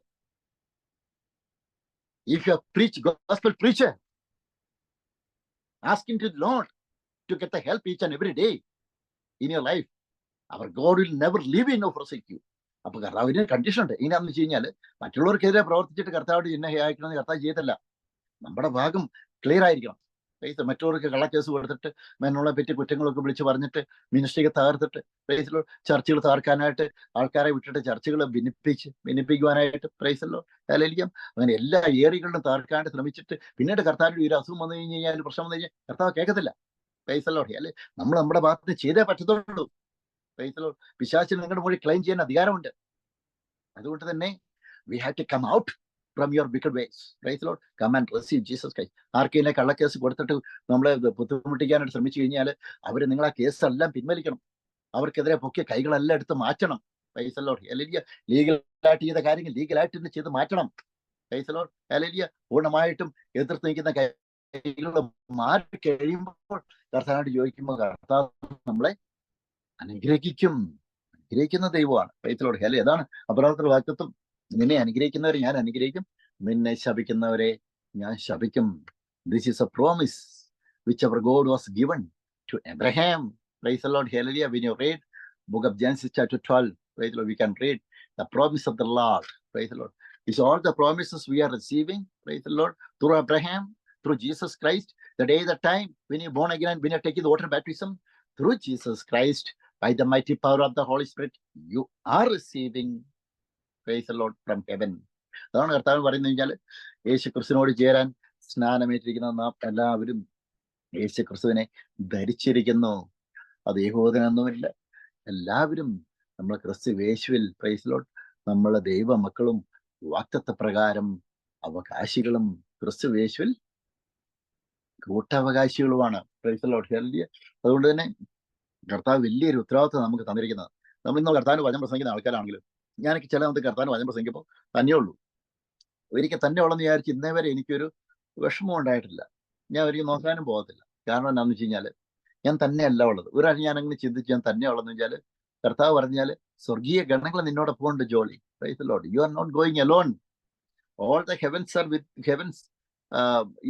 If you preach gospel, preacher, asking to the Lord to get the help each and every day in your life, our God will never leave you nor forsake you. അപ്പൊ കർത്താവിന് കണ്ടീഷൻ ഉണ്ട്. എങ്ങനെയാണെന്ന് വെച്ച് കഴിഞ്ഞാൽ മറ്റുള്ളവർക്കെതിരെ പ്രവർത്തിച്ചിട്ട് കർത്താവ് എന്നെ അയക്കണമെന്ന് കർത്താവ് ചെയ്യത്തില്ല. നമ്മുടെ ഭാഗം ക്ലിയർ ആയിരിക്കണം. മറ്റുള്ളവർക്ക് കള്ളക്കേസ് കൊടുത്തിട്ട് മെന്നുകളെ പറ്റി കുറ്റങ്ങളൊക്കെ വിളിച്ച് പറഞ്ഞിട്ട് മിനിസ്ട്രിക്ക് തകർത്തിട്ട് ചർച്ചുകൾ തകർക്കാനായിട്ട് ആൾക്കാരെ വിട്ടിട്ട് ചർച്ചുകൾ ഭിന്നിപ്പിക്കുവാനായിട്ട് പ്രൈസല്ലോ ഹല്ലേലൂയ. അങ്ങനെ എല്ലാ ഏരിയകളിലും തകർക്കാനായിട്ട് ശ്രമിച്ചിട്ട് പിന്നീട് കർത്താവിന്റെ ഒരു അസുഖം വന്നു കഴിഞ്ഞ് കഴിഞ്ഞാൽ, പ്രശ്നം വന്നു കഴിഞ്ഞാൽ കർത്താവ് കേൾക്കത്തില്ല. പ്രൈസല്ലോ അല്ലെ, നമ്മൾ നമ്മുടെ ഭാഗത്ത് ചെയ്തേ പറ്റത്തുള്ളൂ. പ്രൈസല്ലോ. പിശാചിന് നിങ്ങളുടെ മുകളിൽ ക്ലെയിം ചെയ്യാൻ അധികാരമുണ്ട്. അതുകൊണ്ട് തന്നെ we have to come out from your wicked ways. Praise the Lord. Come and receive Jesus Christ. ആർക്കെങ്കിലും കള്ളക്കേസ് കൊടുത്തിട്ട് നമ്മളെ ബുദ്ധിമുട്ടിക്കാനായിട്ട് ശ്രമിച്ചു കഴിഞ്ഞാൽ അവര് നിങ്ങളെ കേസെല്ലാം പിൻവലിക്കണം. അവർക്കെതിരെ പൊക്കിയ കൈകളെല്ലാം എടുത്ത് മാറ്റണം. Praise the Lord hallelujah. ലീഗലായിട്ട് ചെയ്ത കാര്യങ്ങൾ ലീഗലായിട്ട് തന്നെ ചെയ്ത് മാറ്റണം. Praise the Lord hallelujah. പൂർണ്ണമായിട്ടും എതിർത്ത് നിൽക്കുന്ന കൈകൾ മാറ്റി കഴിയുമ്പോൾ കർത്താവിനോട് ചോദിക്കുമ്പോൾ കർത്താവ് നമ്മളെ അനുഗ്രഹിക്കുന്ന ദൈവമാണ്. Price the Lord hallelujah. അതാണ് അബ്രാഹത്തിന്റെ വാഗ്ദത്തം. നിന്നെ അനുഗ്രഹിക്കുന്നവരെ ഞാൻ അനുഗ്രഹിക്കും, നിന്നെ ശപിക്കുന്നവരെ ഞാൻ ശപിക്കും. This is a promise which our God was given to Abraham. Praise the Lord. Hallelujah. When you read book of Genesis chapter 12, praise the Lord, we can read the promise of the Lord. Praise the Lord. It's all the promises we are receiving, praise the Lord, through Abraham, through Jesus Christ. The day, the time when you're born again, when you're taking the water baptism, through Jesus Christ, by the mighty power of the Holy Spirit, you are receiving, praise the Lord, from heaven. അതാണ് കർത്താവ് പറയുന്നത് കഴിഞ്ഞാൽ യേശു ക്രിസ്തുവിനോട് ചേരാൻ സ്നാനമേറ്റിരിക്കുന്ന നാം എല്ലാവരും യേശു ക്രിസ്തുവിനെ ധരിച്ചിരിക്കുന്നു. അത് യഹൂദനൊന്നുമില്ല, എല്ലാവരും നമ്മൾ ക്രിസ്തു യേശുവിൽ, പ്രൈസ് ദി ലോർഡ്, നമ്മളെ ദൈവ മക്കളും വാഗ്ദത്ത പ്രകാരം അവകാശികളും ക്രിസ്തു യേശുവിൽ കൂട്ടവകാശികളുമാണ്. Praise the Lord hallelujah. അതുകൊണ്ട് തന്നെ കർത്താവ് വലിയൊരു ഉത്തരവാദിത്വം നമുക്ക് തന്നിരിക്കുന്നത്. നമ്മൾ ഇന്ന് കർത്താവിന് വചനം പ്രസംഗിക്കുന്ന ആൾക്കാരാണെങ്കിലും, ഞാനൊക്കെ ചില കർത്താവിന് വചനം പ്രസംഗിക്കുമ്പോൾ തന്നെയേ ഉള്ളൂ. ഒരിക്കൽ തന്നെ ഉള്ളെന്ന് വിചാരിച്ച് ഇന്നേ വരെ എനിക്കൊരു വിഷമം ഉണ്ടായിട്ടില്ല. ഞാൻ ഒരിക്കലും നോക്കാനും പോകത്തില്ല. കാരണം എന്താണെന്ന് വെച്ച് കഴിഞ്ഞാൽ ഞാൻ തന്നെയല്ല ഉള്ളത്. ഒരാഴ്ച ഞാൻ അങ്ങനെ ചിന്തിച്ച് ഞാൻ തന്നെ ഉള്ളതെന്ന് വെച്ചാൽ കർത്താവ് പറഞ്ഞാൽ സ്വർഗീയ ഗണങ്ങൾ നിന്നോടൊപ്പം ഉണ്ട് Jolly. Praise the Lord. You are not going alone. All the heavens are with heavens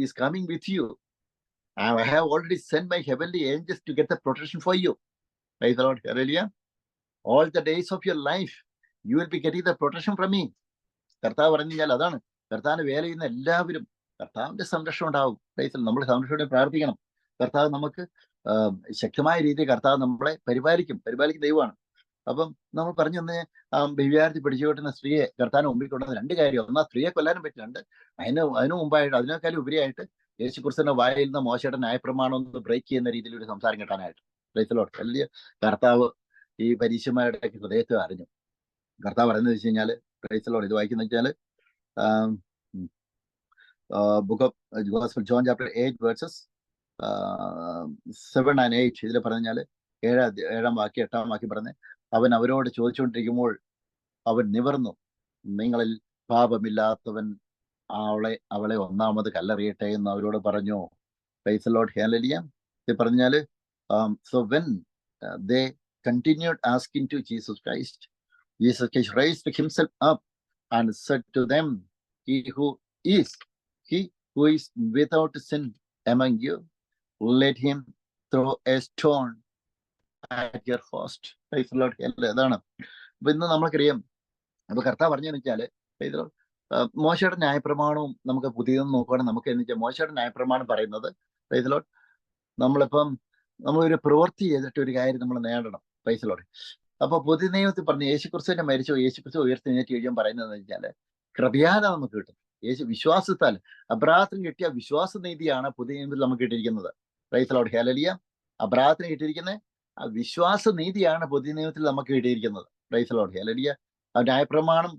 is coming with you. I have already sent my heavenly angels to get the protection for you. Praise the Lord. Hallelujah. All the days of your life, you will be getting the protection from me. കർത്താവ് പറഞ്ഞു കഴിഞ്ഞാൽ അതാണ്, കർത്താവിന് വേല ചെയ്യുന്ന എല്ലാവരും കർത്താവിന്റെ സംരക്ഷണം ഉണ്ടാവും. നമ്മൾ സംരക്ഷണത്തെ പ്രാർത്ഥിക്കണം. കർത്താവ് നമുക്ക് ശക്തമായ രീതിയിൽ കർത്താവ് നമ്മളെ പരിപാലിക്കുന്ന ദൈവമാണ്. അപ്പം നമ്മൾ പറഞ്ഞു തന്നെ വ്യഭിചാരത്തിൽ പിടിച്ചു കിട്ടുന്ന സ്ത്രീയെ കർത്താവിന് മുമ്പിൽ കൊണ്ടുവന്ന രണ്ട് കാര്യം. ഒന്നാ സ്ത്രീയെ കൊല്ലാനും പറ്റില്ല, അതിനു മുമ്പായിട്ട് അതിനേക്കാളും ഉപരിയായിട്ട് യേശു ക്രിസ്തുവിന്റെ വായിൽ നിന്ന് മോശയുടെ ന്യായപ്രമാണം ഒന്ന് ബ്രേക്ക് ചെയ്യുന്ന രീതിയിൽ ഒരു സംസാരം കിട്ടാനായിട്ട്. വലിയ കർത്താവ് ഈ പരീക്ഷന്മാരുടെ ഹൃദയത്തെ അറിഞ്ഞു. കർത്താവ് പറയുന്നത് വെച്ച് കഴിഞ്ഞാല് ഇത് വായിക്കുന്ന വെച്ചാല് book of gospel John chapter 8 versus 7 and 8 ഇതിൽ പറഞ്ഞാല് 8-ാം വാക്യം 8-ാം വാക്യം പറഞ്ഞ് അവൻ അവരോട് ചോദിച്ചുകൊണ്ടിരിക്കുമ്പോൾ അവൻ നിവർന്നു, നിങ്ങളിൽ പാപമില്ലാത്തവൻ അവളെ ഒന്നാമത് കല്ലെറിയട്ടെ എന്ന് അവരോട് പറഞ്ഞു. Price the Lord. ഹല്ലേലൂയ. ഇത് പറഞ്ഞാല് so when they continued asking to Jesus Christ raised himself up and said to them, he who is without sin among you, let him throw a stone at your first. Praise the Lord. അതാണ്. അപ്പൊ ഇന്ന് നമ്മൾക്കറിയാം, അപ്പൊ കർത്താവ് പറഞ്ഞതെന്ന് വെച്ചാല് മോശയുടെ ന്യായപ്രമാണവും നമുക്ക് പുതിയതെന്ന് നോക്കുകയാണെങ്കിൽ നമുക്ക് എന്ന് വെച്ചാൽ മോശയുടെ ന്യായപ്രമാണം പറയുന്നത് പ്രൈസ് ദി ലോർഡ് നമ്മളൊരു പ്രവൃത്തി ചെയ്തിട്ട് ഒരു കാര്യം നമ്മൾ നേടണം. Price the lord. അപ്പൊ പുതിയ നിയമത്തിൽ പറഞ്ഞ യേശുക്രിസ്തുവിനെ മരിച്ചോ യേശുക്രിസ്തു ഉയർത്തെഴുന്നേറ്റ് കഴിയാൻ പറയുന്നതെന്ന് വെച്ചാല് കൃപയാല നമുക്ക് കിട്ടും. വിശ്വാസത്താൽ അബ്രാഹത്തിന് കിട്ടിയ വിശ്വാസനീതിയാണ് പുതിയ നിയമത്തിൽ നമുക്ക് കിട്ടിയിരിക്കുന്നത്. Price the Lord. ഹല്ലേലൂയ. അബ്രാഹത്തിന് കിട്ടിയിരിക്കുന്ന ആ വിശ്വാസനീതിയാണ് പുതിയ നിയമത്തിൽ നമുക്ക് കിട്ടിയിരിക്കുന്നത്. Price the Lord. ഹല്ലേലൂയ. ആ ന്യായപ്രമാണം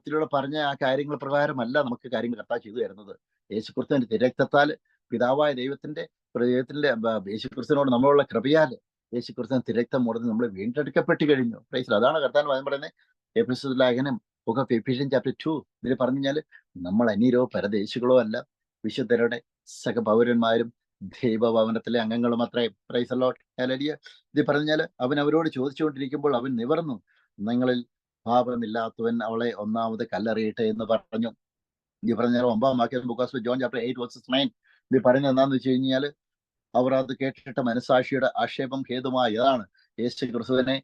ത്തിലൂടെ പറഞ്ഞ ആ കാര്യങ്ങൾ പ്രകാരമല്ല നമുക്ക് കാര്യങ്ങൾ കർത്താവ് ചെയ്തു തരുന്നത്. യേശുക്രിസ്തുവിന്റെ തിരക്തത്താൽ പിതാവായ ദൈവത്തിന്റെ യേശുക്രിസ്തുവിനോട് നമ്മളുള്ള കൃപയാൽ യേശുക്രിസ്തുവിന്റെ തിരക്തം മൂടുന്ന നമ്മൾ വീണ്ടെടുക്കപ്പെട്ട് കഴിഞ്ഞു. പ്രൈസ്. അതാണ് കർത്താവ് വചനം പറയുന്നത്. എഫെസ്യർ ലേഖനം ബുക്ക് ഓഫ് എഫീഷ്യൻസ് ചാപ്റ്റർ 2 ഇതിൽ പറഞ്ഞു കഴിഞ്ഞാൽ നമ്മൾ അന്യരോ പരദേശികളോ അല്ല, വിശുദ്ധരുടെ സഹപൗരന്മാരും ദൈവഭവനത്തിലെ അംഗങ്ങളും അത്രേ. Price the Lord. ഹല്ലേലൂയ. ഇത് പറഞ്ഞാൽ അവൻ അവരോട് ചോദിച്ചുകൊണ്ടിരിക്കുമ്പോൾ അവൻ നിവർന്നു, നിങ്ങളിൽ പാപമില്ലാത്തവൻ അവളെ ഒന്നാമത് കല്ലെറിയട്ടെ എന്ന് പറഞ്ഞു. ഇത് പറഞ്ഞാൽ 9-ാം വാക്യം book of John chapter 8 versus 9 ഇത് പറയുന്നത് എന്താണെന്ന് വെച്ച് കഴിഞ്ഞാൽ അവർ അത് കേട്ടിട്ട് മനസാക്ഷിയുടെ ആക്ഷേപം ഹേതുമായി അതാണ് യേശു ക്രിസ്തുവിനെ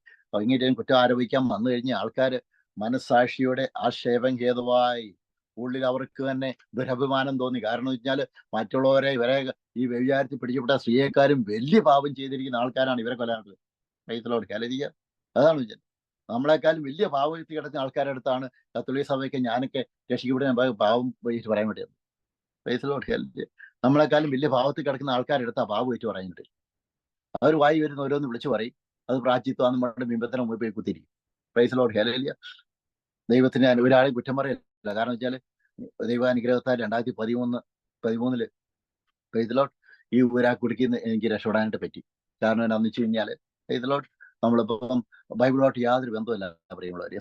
ഇങ്ങനെയും കുറ്റം ആരോപിക്കാൻ വന്നു കഴിഞ്ഞ ആൾക്കാര് മനസാക്ഷിയുടെ ആക്ഷേപം ഹേതുവായി ഉള്ളിൽ അവർക്ക് തന്നെ ദുരഭിമാനം തോന്നി. കാരണം എന്ന് വെച്ചാൽ മറ്റുള്ളവരെ ഇവരെ ഈ വ്യഭിചാരത്തിൽ പിടിക്കപ്പെട്ട സ്ത്രീയെക്കാരും വലിയ പാപം ചെയ്തിരിക്കുന്ന ആൾക്കാരാണ് ഇവരെ കൊല്ലാനുള്ളത്. Praise the Lord. ഹല്ലേലൂയ. അതാണ് വെച്ചാൽ നമ്മളെക്കാളും വലിയ പാവത്തിൽ കിടക്കുന്ന ആൾക്കാരുടെ അടുത്താണ് കത്തോലിക്ക സഭയ്ക്ക് ഞാനൊക്കെ രക്ഷിക്കപ്പെടുന്ന പാവം പോയിട്ട് പറയാൻ വേണ്ടിയത്. Price the Lord. ഹല്ലേലൂയ. നമ്മളെക്കാളും വലിയ പാവത്തിൽ കിടക്കുന്ന ആൾക്കാരുടെ അടുത്താ പാവം പോയിട്ട് പറയാൻ വേണ്ടി. അവർ വായി വരുന്ന ഓരോന്ന് വിളിച്ചു പറയും, അത് പ്രാചിത്വം നമ്മുടെ ബിംബത്തിന് മുമ്പിൽ പോയി കുത്തിരിക്കും. Praise the Lord. ഹല്ലേലൂയ. ദൈവത്തിന് ഒരാളെയും കുറ്റം പറയില്ല. കാരണം വെച്ചാൽ ദൈവാനുഗ്രഹത്താൽ 2013 പ്രൈസ് ദി ലോർഡ് ഈ ഒരാൾ കുടിക്കുന്ന എനിക്ക് രക്ഷപ്പെടാനായിട്ട് പറ്റി. കാരണം എന്താണെന്ന് വെച്ച് കഴിഞ്ഞാൽ പ്രൈസ് ദി ലോർഡ് നമ്മളിപ്പം ബൈബിളോട്ട് യാതൊരു ബന്ധമില്ല പ്രിയമുള്ളവര്.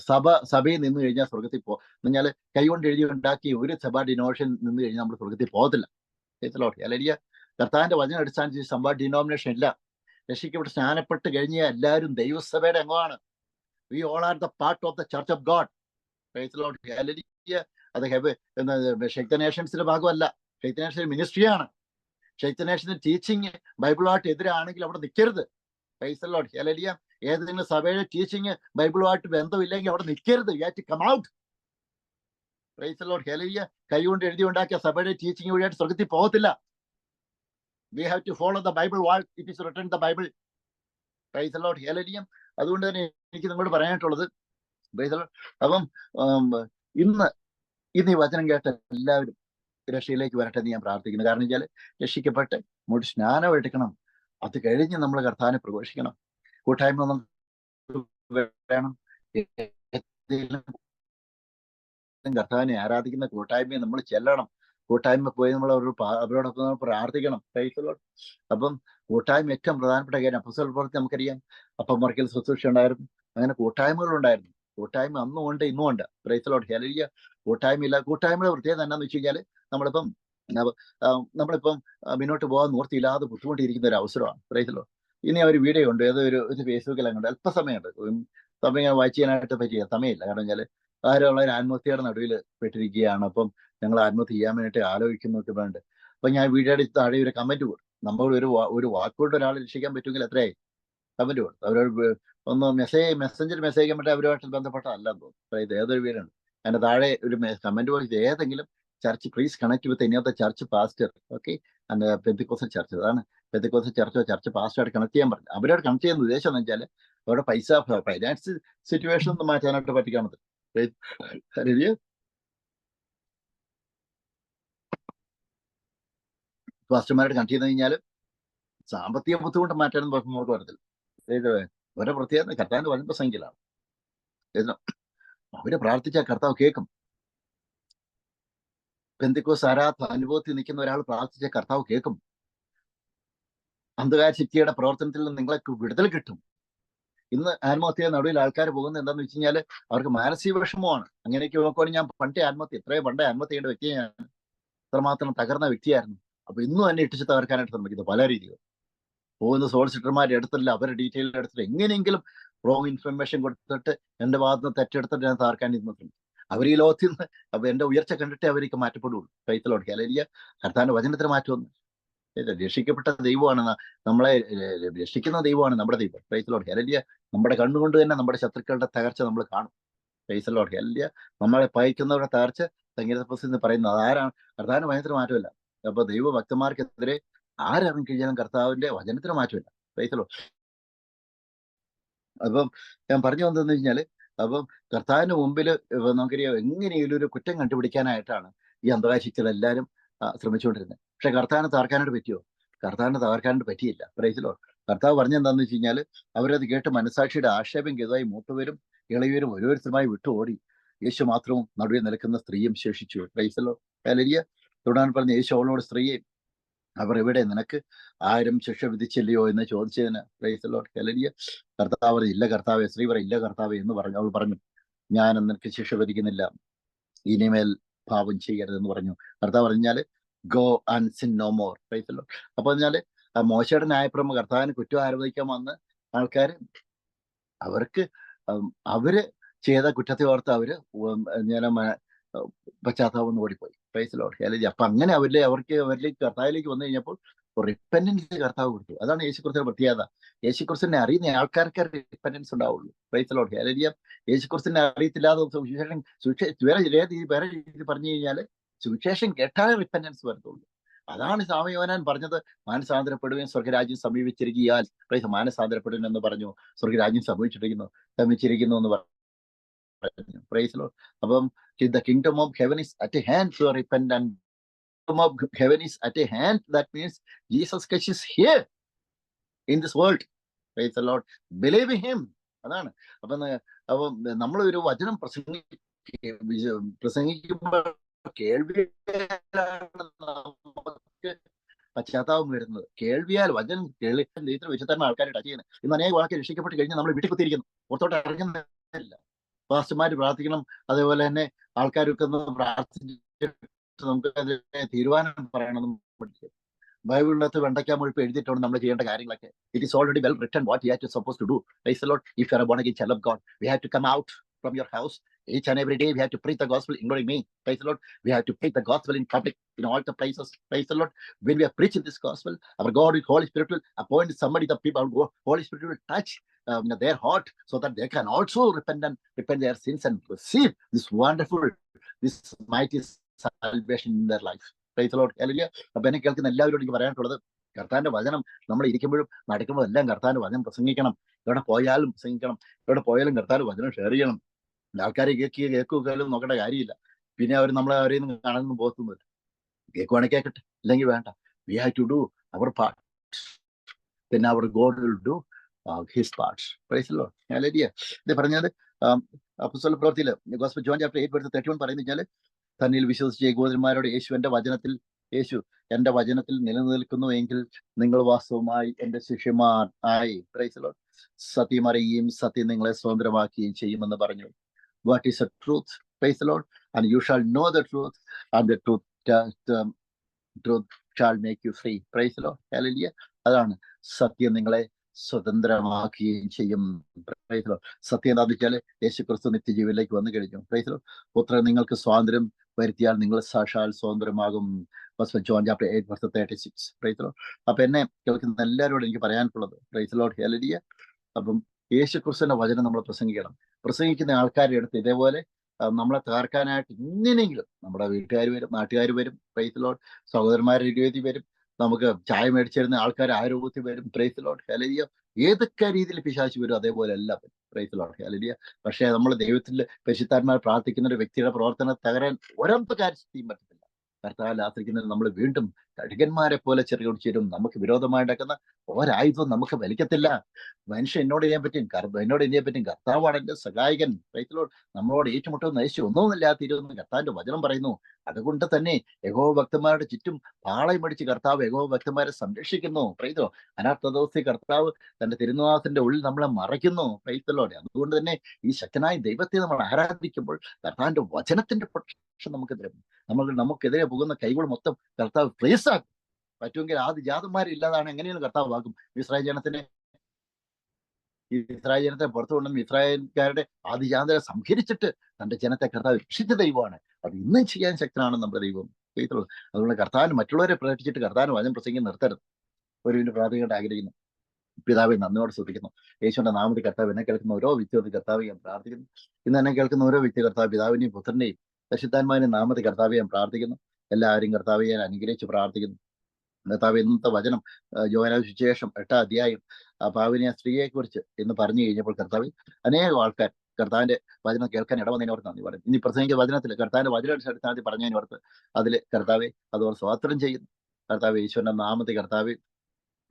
സഭയിൽ നിന്ന് കഴിഞ്ഞാൽ സ്വർഗത്തിൽ പറഞ്ഞാൽ കൈകൊണ്ട് എഴുതി ഉണ്ടാക്കി ഒരു സഭ ഡിനോമിനേഷൻ നിന്ന് കഴിഞ്ഞാൽ നമ്മൾ സ്വർഗത്തിൽ പോകത്തില്ല. അല്ലെങ്കിൽ കർത്താവിന്റെ വചനം അടിസ്ഥാനിച്ച് സഭ ഡിനോമിനേഷൻ ഇല്ല. രക്ഷിക്കപ്പെട്ട് സ്നാനപ്പെട്ട് കഴിഞ്ഞ എല്ലാവരും ദൈവസഭയുടെ അംഗമാണ്. We all are the part of the church of God. അത് ഷെയ്ത്ത നേഷൻസിന്റെ ഭാഗമല്ല, ഷെയ്ത്ത നേഷൻ മിനിസ്ട്രിയാണ്. ഷെയ്ത്ത നേഷന്റെ ടീച്ചിങ് ബൈബിളുമായിട്ട് എതിരാണെങ്കിൽ അവിടെ നിൽക്കരുത്. Praise the Lord. ഹല്ലേലൂയ. ഏതെങ്കിലും സഭയുടെ ടീച്ചിങ് ബൈബിളുമായിട്ട് ബന്ധമില്ലെങ്കിൽ അവിടെ നിൽക്കരുത്. You have to come out. Praise the Lord. Hallelujah. കൈകൊണ്ട് എഴുതി ഉണ്ടാക്കിയ സഭയുടെ ടീച്ചിങ് വഴിയായിട്ട് സ്വർഗത്തിൽ പോകത്തില്ല. We have to follow the Bible what it is written the Bible. Praise the Lord. Hallelujah. അതുകൊണ്ട് തന്നെ എനിക്ക് നിങ്ങളോട് പറയാനായിട്ടുള്ളത് പ്രൈസ് ദി ലോർഡ്. അപ്പം ഇന്ന് ഈ വചനം കേട്ട എല്ലാവരും രക്ഷയിലേക്ക് വരട്ടെ എന്ന് ഞാൻ പ്രാർത്ഥിക്കുന്നു. കാരണം വെച്ചാൽ രക്ഷിക്കപ്പെട്ട് മുഴുവൻ സ്നാനം എടുക്കണം. അത് കഴിഞ്ഞ് നമ്മൾ കർത്താവിനെ പ്രഘോഷിക്കണം. കൂട്ടായ്മ വേണം. കർത്താവിനെ ആരാധിക്കുന്ന കൂട്ടായ്മയെ നമ്മൾ ചെല്ലണം. കൂട്ടായ്മ പോയി നമ്മൾ അവരോടൊപ്പം പ്രാർത്ഥിക്കണം. Price the lord. അപ്പം കൂട്ടായ്മ ഏറ്റവും പ്രധാനപ്പെട്ട കാര്യം. അപ്പോസ്തല പ്രവൃത്തി നമുക്കറിയാം, അപ്പം മറിക്കൽ ശുശ്രൂഷ ഉണ്ടായിരുന്നു, അങ്ങനെ കൂട്ടായ്മകളുണ്ടായിരുന്നു. കൂട്ടായ്മ അന്നും ഉണ്ട് ഇന്നും ഉണ്ട്. Praise the Lord. ഹല്ലേലൂയ. കൂട്ടായ്മയില്ല. കൂട്ടായ്മയുടെ പ്രത്യേകത എന്താണെന്ന് വെച്ച് കഴിഞ്ഞാൽ നമ്മളിപ്പം മുന്നോട്ട് പോകാൻ നിവൃത്തിയില്ലാതെ ബുദ്ധിമുട്ടിയിരിക്കുന്ന ഒരു അവസരമാണ്. Price the Lord. ഇനി ഒരു വീഡിയോ ഉണ്ട്, ഏതൊരു ഫേസ്ബുക്കിൽ അങ്ങോട്ട് അല്പസമയമുണ്ട്, സമയം വായിച്ച് ചെയ്യാനായിട്ട് പറ്റിയ സമയമില്ല. കാരണം വെച്ചാൽ ആരുള്ളവർ ആത്മഹത്യയുടെ നടുവിൽ പെട്ടിരിക്കുകയാണ്. അപ്പം ഞങ്ങൾ ആത്മഹത്യ ചെയ്യാൻ വേണ്ടിയിട്ട് ആലോചിക്കുന്നൊക്കെ വേണ്ട. അപ്പൊ ഞാൻ വീഡിയോയുടെ താഴെ ഒരു കമന്റ് കൊടുത്തു. നമ്മൾ ഒരു വാക്കുകൊണ്ട് ഒരാളെ രക്ഷിക്കാൻ പറ്റുമെങ്കിൽ എത്രയായി കമന്റ് കൊടുത്തു. അവരോട് ഒന്ന് മെസ്സഞ്ചർ മെസ്സേജ് ചെയ്യാൻ പറ്റും അവരുമായിട്ട് ബന്ധപ്പെട്ടതല്ലെന്ന് തോന്നുന്നു. അതായത് ഏതൊരു വീടുണ്ട് അതിന്റെ താഴെ ഒരു കമന്റ് ബോക്സ് ഏതെങ്കിലും church please connect with any of the church pastor, okay, and Pentecostal church. അതാണ് പെന്തിക്കോസ്റ്റൽ ചർച്ചോ ചർച്ച് പാസ്റ്ററായിട്ട് കണക്ട് ചെയ്യാൻ പറഞ്ഞു. അവരോട് കണക്ട് ചെയ്യുന്ന ഉദ്ദേശം എന്ന് വെച്ചാൽ അവരുടെ പൈസ ഫൈനാൻസ് സിറ്റുവേഷൻ ഒന്ന് മാറ്റാനായിട്ട് പറ്റിക്കാണത്. പാസ്റ്റർമാരായിട്ട് കണക്ട് ചെയ്ത് കഴിഞ്ഞാൽ സാമ്പത്തിക ബുദ്ധിമുട്ട് മാറ്റാനൊന്നും നമുക്ക് വരത്തില്ല. ഓരോ പ്രത്യേകത കർത്താവിന്റെ വചന പ്രസംഗിക്കലാണ്. അവര് പ്രാർത്ഥിച്ച കർത്താവ് കേൾക്കും. പെന്തിക്കോസ് ആരാധന അനുഭവത്തിൽ നിൽക്കുന്ന ഒരാൾ പ്രാർത്ഥിച്ച കർത്താവ് കേൾക്കും. അന്ധകാര ശക്തിയുടെ പ്രവർത്തനത്തിൽ നിന്ന് നിങ്ങൾക്ക് വിടുതൽ കിട്ടും. ഇന്ന് ആത്മഹത്യ നടുവിൽ ആൾക്കാർ പോകുന്നത് എന്താന്ന് വെച്ച് കഴിഞ്ഞാൽ അവർക്ക് മാനസിക വിഷമമാണ്. അങ്ങനെയൊക്കെ നോക്കുവാണെങ്കിൽ ഞാൻ എത്രയോ പണ്ടേ ആത്മഹത്യ ചെയ്യേണ്ട വ്യക്തിയാണ്, അത്രമാത്രം തകർന്ന വ്യക്തിയായിരുന്നു. അപ്പൊ ഇന്നും എന്നെ ഇട്ടിച്ച് തകർക്കാനായിട്ട് ശ്രമിക്കുന്നത് പല രീതിയിൽ. പോകുന്ന സോളിസിറ്റർമാരുടെ അടുത്തല്ല, അവരുടെ ഡീറ്റെയിൽ എടുത്തിട്ട് എങ്ങനെയെങ്കിലും റോങ് ഇൻഫർമേഷൻ കൊടുത്തിട്ട് എന്റെ ഭാഗത്ത് നിന്ന് തെറ്റെടുത്തിട്ട് ഞാൻ തകർക്കാൻ ഇരുന്നിട്ടുണ്ട്. അവർ ഈ ലോകത്തിൽ നിന്ന് അപ്പൊ എന്റെ ഉയർച്ച കണ്ടിട്ടേ അവർക്ക് മാറ്റപ്പെടുള്ളൂ. കൈത്തലോട് അല്ലെങ്കിൽ കർത്താവിന്റെ വചനത്തിന് മാറ്റമൊന്നും. രക്ഷിക്കപ്പെട്ട ദൈവമാണ് നമ്മളെ രക്ഷിക്കുന്ന ദൈവമാണ് നമ്മുടെ ദൈവം. ക്രൈസ്തലോട് ഹല്ലേലൂയ. നമ്മുടെ കണ്ണുകൊണ്ട് തന്നെ നമ്മുടെ ശത്രുക്കളുടെ തകർച്ച നമ്മൾ കാണും. ക്രൈസ്തലോട് ഹല്ലേലൂയ. നമ്മളെ പയക്കുന്നവരുടെ തകർച്ച സംഗീതപുസ്തകത്തിൽ പറയുന്നത് ആരാണ്? കർത്താവിന്റെ വചനത്തിന് മാറ്റമില്ല. അപ്പൊ ദൈവഭക്തന്മാർക്കെതിരെ ആരിറങ്ങി കഴിഞ്ഞാലും കർത്താവിന്റെ വചനത്തിന് മാറ്റമില്ല. ക്രൈസ്തലോട്. അപ്പം ഞാൻ പറഞ്ഞു വന്നതെന്ന് വെച്ചാല്, അപ്പം കർത്താവിന്റെ മുമ്പിൽ നമുക്കറിയാം എങ്ങനെയെങ്കിലും ഒരു കുറ്റം കണ്ടുപിടിക്കാനായിട്ടാണ് ഈ അന്ധകാശികൾ എല്ലാവരും ശ്രമിച്ചുകൊണ്ടിരുന്നത്. പക്ഷെ കർത്താവിനെ തകർക്കാനായിട്ട് പറ്റിയോ? കർത്താവിനെ തകർക്കാനായിട്ട് പറ്റിയില്ല. പ്രൈസിലോ. കർത്താവ് പറഞ്ഞെന്താന്ന് വെച്ച് കഴിഞ്ഞാൽ അവരത് കേട്ട് മനസാക്ഷിയുടെ ആക്ഷേപം ചെയ്തതായി മൂത്തവരും ഇളയവരും ഓരോരുത്തരുമായി വിട്ടു ഓടി. യേശു മാത്രവും നടുവിൽ നിൽക്കുന്ന സ്ത്രീയും ശേഷിച്ചു. പ്രൈസിലോ. ഹല്ലേലൂയ. തുടർന്ന് പറഞ്ഞ യേശു അവളോട്, സ്ത്രീയെ അവർ എവിടെ, നിനക്ക് ആരും ശിക്ഷ വിധിച്ചില്ലയോ എന്ന് ചോദിച്ചതിന് പ്രൈസിലോ. ഹല്ലേലൂയ. കർത്താവ് ഇല്ല കർത്താവെ. സ്ത്രീ പറ ഇല്ല കർത്താവെ എന്ന് പറഞ്ഞു. അവൾ പറഞ്ഞു, ഞാൻ നിനക്ക് ശിക്ഷ വിധിക്കുന്നില്ല, ഇനിമേൽ പാപം ചെയ്യരുതെന്ന് പറഞ്ഞു. കർത്താവ് പറഞ്ഞാല് go and sin no more. പ്രൈസല്ലോ. അപ്പൊ പറഞ്ഞാല് മോശയുടെ ന്യായപ്രമ കർത്താവിന് കുറ്റം ആരോപിക്കാൻ വന്ന് ആൾക്കാര് അവർക്ക് അവര് ചെയ്ത കുറ്റത്തെ ഓർത്ത് അവര് പശ്ചാത്താപം ഓടിപ്പോയി. പ്രൈസലോ. അല്ലെങ്കിൽ അപ്പൊ അങ്ങനെ അവരിലേക്ക് കർത്താവിലേക്ക് വന്നു കഴിഞ്ഞപ്പോൾ റിപ്പൻഡൻസ് കർത്താവ് കൊടുത്തു. അതാണ് യേശുക്രിസ്തുവിന്റെ പ്രത്യേകത. യേശുക്രിസ്തുവിനെ അറിയുന്ന ആൾക്കാർക്ക് റിപ്പൻഡൻസ് ഉണ്ടാവുള്ളൂ. പ്രൈസലോ. അല്ലെങ്കിൽ യേശുക്രിസ്തുവിനെ അറിയത്തില്ലാതെ വേറെ രീതി പറഞ്ഞു കഴിഞ്ഞാൽ സുവിശേഷം കേട്ടാലേ റിപ്പൻഡൻസ് വരത്തുള്ളൂ. അതാണ് യോഹന്നാൻ പറഞ്ഞത്, മാനസാന്തരപ്പെടുകയും സ്വർഗരാജ്യം സമീപിച്ചിരിക്കാൻ. മാനസാന്തരപ്പെടുകയും എന്ന് പറഞ്ഞു, സ്വർഗരാജ്യം സമീപിച്ചിരിക്കുന്നു എന്ന് പറഞ്ഞു. Praise Lord. അപ്പം the kingdom of heaven is at hand to repent, and kingdom of heaven is at hand. That means Jesus Christ is here in this world. Praise the Lord. Believe in him. അതാണ്. അപ്പം നമ്മൾ ഒരു വചനം പ്രസംഗിക്കുമ്പോൾ നമുക്ക് പശ്ചാത്താപം വരുന്നത്. കേൾവിയാൽ വചനം ഇത്ര വിശുദ്ധമായ ആൾക്കാരെ ടച്ച് ചെയ്യുന്നത്. ഇന്ന് അനേക വാക്ക് രക്ഷിക്കപ്പെട്ട് കഴിഞ്ഞാൽ നമ്മൾ വീട്ടിൽ കുത്തിയിരിക്കുന്നു, പുറത്തോട്ട് ഇറങ്ങുന്നില്ല. പാസ്റ്റർമാര് പ്രാർത്ഥിക്കണം, അതേപോലെ തന്നെ ആൾക്കാരൊക്കെ ഒന്ന് പ്രാർത്ഥിച്ചിട്ട് നമുക്ക് അതിനെ തീരുമാനം പറയണം. ബൈബിളിനകത്ത് വെണ്ടയ്ക്ക മുഴുപ്പ് എഴുതിയിട്ടാണ് നമ്മൾ ചെയ്യേണ്ട കാര്യങ്ങളൊക്കെ. It is already well written what you have to suppose to do. Praise the Lord. If you are a born again child of God, we have to come out from your house each and every day. We have to preach the gospel, including me. Praise the Lord. We have to preach the gospel in public, in all the places. Praise the Lord. When we are preaching this gospel, our God with Holy Spirit will appoint somebody, the people, Holy Spirit will touch their heart, so that they can also repent their sins and receive this wonderful, this mighty salvation in their life. Praise the Lord. Hallelujah. അപ്പൊ എന്നെ കേൾക്കുന്ന എല്ലാവരോടും എനിക്ക് പറയാനുള്ളത്, കർത്താവിന്റെ വചനം നമ്മൾ ഇരിക്കുമ്പോഴും നടക്കുമ്പോഴും എല്ലാം കർത്താവിന്റെ വചനം പ്രസംഗിക്കണം. എവിടെ പോയാലും പ്രസംഗിക്കണം. എവിടെ പോയാലും കർത്താവിന്റെ വചനം ഷെയർ ചെയ്യണം. ആൾക്കാരെ കേൾക്കുകയാലും നോക്കേണ്ട കാര്യമില്ല. പിന്നെ അവർ നമ്മളെ അവരെയും കാണാനൊന്നും പോകത്തൊന്നുമില്ല. കേൾക്കുവാണെങ്കിൽ കേൾക്കട്ടെ, അല്ലെങ്കിൽ വേണ്ട. We have to do our part, then our God will do his parts. Praise the Lord. Hallelujah. ഇത് പറഞ്ഞാൽ അപ്പോസ്തല പ്രവൃത്തിയിൽ ഗോസ്പൽ ജോൺ ചാപ്റ്റർ 8:31 പറയുന്നത്, തന്നിൽ വിശ്വസിച്ച യഹൂദന്മാരോട് യേശു എന്റെ വചനത്തിൽ നിലനിൽക്കുന്നു എങ്കിൽ നിങ്ങൾ വാസ്തവമായി എന്റെ ശിഷ്യന്മാർ ആയി. Praise the lord. സത്യം അറിയുകയും സത്യം നിങ്ങളെ സ്വതന്ത്രമാക്കുകയും ചെയ്യുമെന്ന് പറഞ്ഞു. What is a truth? Praise the lord. And you shall know the truth, and the truth shall make you free. Praise the Lord. Hallelujah. അതാണ് സത്യം നിങ്ങളെ സ്വതന്ത്രമാക്കുകയും ചെയ്യും. Praise the lord. സത്യം എന്താണെന്ന് വെച്ചാൽ യേശുക്രിസ്തു നിത്യജീവനിലേക്ക് വന്നു കഴിഞ്ഞു. Praise the lord. പുത്രൻ നിങ്ങൾക്ക് സ്വാതന്ത്ര്യം വരുത്തിയാൽ നിങ്ങൾ സാക്ഷാൽ സ്വതന്ത്രമാകും. John chapter 8:36. Praise the lord. അപ്പൊ എന്നെ കേൾക്കുന്ന എല്ലാവരോടും എനിക്ക് പറയാനുള്ളത്, പ്രൈസ് ദി ലോർഡ്. ഹല്ലേലൂയ. അപ്പം യേശുക്രിസ്തുവിന്റെ വചനം നമ്മൾ പ്രസംഗിക്കണം. പ്രസംഗിക്കുന്ന ആൾക്കാരുടെ അടുത്ത് ഇതേപോലെ നമ്മളെ തകർക്കാനായിട്ട് എങ്ങനെയെങ്കിലും നമ്മുടെ വീട്ടുകാർ വരും, നാട്ടുകാർ വരും, പ്രൈസ് ലോഡ്, സഹോദരന്മാരുടെ ഇരുപതി വരും, നമുക്ക് ചായ മേടിച്ചിരുന്ന ആൾക്കാർ ആ രൂപത്തിൽ വരും, പ്രൈസ് ലോഡ്, ഹല്ലേലൂയ. ഏതൊക്കെ രീതിയിൽ പിശാച് വരും അതേപോലെ എല്ലാം വരും, പ്രൈസ് ലോഡ്, ഹല്ലേലൂയ. പക്ഷേ നമ്മൾ ദൈവത്തിൽ പരിശുദ്ധാത്മാവ് പ്രാർത്ഥിക്കുന്ന ഒരു വ്യക്തിയുടെ പ്രവർത്തനം തകരാൻ ഒരന്ത കാര്യത്തെയും പറ്റത്തില്ല. കർത്താവിൽ ആശ്രയിക്കുന്നതിന് നമ്മൾ വീണ്ടും കഴുകന്മാരെ പോലെ ചെറുകൊടിച്ചേരും. നമുക്ക് വിരോധമായിട്ടേക്കുന്ന ഒരായുധവും നമുക്ക് വലിക്കത്തില്ല. മനുഷ്യൻ എന്നോട് ചെയ്യാൻ പറ്റും, എന്നോട് ചെയ്യാൻ പറ്റും, കർത്താവാണ് എന്റെ സഹായകൻ, പ്രൈസ് ലോഡ്. നമ്മളോട് ഏറ്റുമുട്ടം നയിച്ചു ഒന്നുമില്ലാത്തിരുന്നു കർത്താവിന്റെ വചനം പറയുന്നു. അതുകൊണ്ട് തന്നെ യഹോവ ഭക്തന്മാരുടെ ചുറ്റും പാളയമടിച്ച് കർത്താവ് യഹോവ ഭക്തന്മാരെ സംരക്ഷിക്കുന്നു, പ്രൈസോ. അനാർത്ഥ ദിവസത്തെ കർത്താവ് തന്റെ തിരുനിവാസത്തിന്റെ ഉള്ളിൽ നമ്മളെ മറയ്ക്കുന്നു, പ്രൈസലോടെ. അതുകൊണ്ട് തന്നെ ഈ ശക്തനായ ദൈവത്തെ നമ്മൾ ആരാധിക്കുമ്പോൾ കർത്താവിന്റെ വചനത്തിന്റെ പ്രൊട്ടക്ഷൻ നമുക്ക് തരും. നമുക്കെതിരെ പോകുന്ന കൈകൾ മൊത്തം കർത്താവ് ഫ്രീസാക്കും. പറ്റുമെങ്കിൽ ആദ്യജാതന്മാരെ ഇല്ലാതാണ് എങ്ങനെയാണ് കർത്താവ് ആക്കും. ഇസ്രായേൽ ജനത്തെ പുറത്തു കൊണ്ടുവന്ന് ഇസ്രായേൽക്കാരുടെ ആദിജാതരെ സംഹരിച്ചിട്ട് തന്റെ ജനത്തെ കർത്താവ് രക്ഷിച്ച ദൈവമാണ്. അത് ഇന്നും ചെയ്യാൻ ശക്തനാണ് നമ്മുടെ ദൈവം. അതുകൊണ്ട് കർത്താവിന് മറ്റുള്ളവരെ പ്രകടിച്ചിട്ട് കർത്താവിന് വചനം പ്രസംഗം നിർത്തരുത്. ഒരു മിനിറ്റ് പ്രാർത്ഥിക്കേണ്ട ആഗ്രഹിക്കുന്നു. പിതാവെ, നന്ദിയോട് ശ്രദ്ധിക്കുന്നു. യേശുവിന്റെ നാമത്തിൽ കർത്താവ് എന്നെ കേൾക്കുന്ന ഓരോ വ്യക്തിയോട് കർത്താവ് ഞാൻ പ്രാർത്ഥിക്കുന്നു. ഇന്ന് എന്നെ കേൾക്കുന്ന ഓരോ വ്യക്തി കർത്താവ് പിതാവിനെയും പുത്രനെയും പരിശുദ്ധാത്മാവിനെയും നാമത്തിൽ കർത്താവ് ഞാൻ പ്രാർത്ഥിക്കുന്നു. എല്ലാവരും കർത്താവ് ഞാൻ അനുഗ്രഹിച്ച് പ്രാർത്ഥിക്കുന്നു. കർത്താവ് ഇന്നത്തെ വചനം യോഹന്നാൻ സുവിശേഷം 8-ാം അധ്യായം പാവിനിയ സ്ത്രീയെ കുറിച്ച് എന്ന് പറഞ്ഞു കഴിഞ്ഞപ്പോൾ കർത്താവ് അനേകം ആൾക്കാർ കർത്താവിന്റെ വചനം കേൾക്കാൻ ഇടവന്നതിനെ ഓർത്ത് നന്ദി പറയും. ഇനി പ്രസംഗിച്ച വചനത്തിൽ കർത്താവിന്റെ വചനാടിസ്ഥാനത്തിൽ പറഞ്ഞതിനെ ഓർത്ത് അതിൽ കർത്താവെ അതോട് സ്വാതന്ത്ര്യം ചെയ്യുന്നു. കർത്താവ് ഈശ്വരന്റെ നാമത്തിൽ കർത്താവ്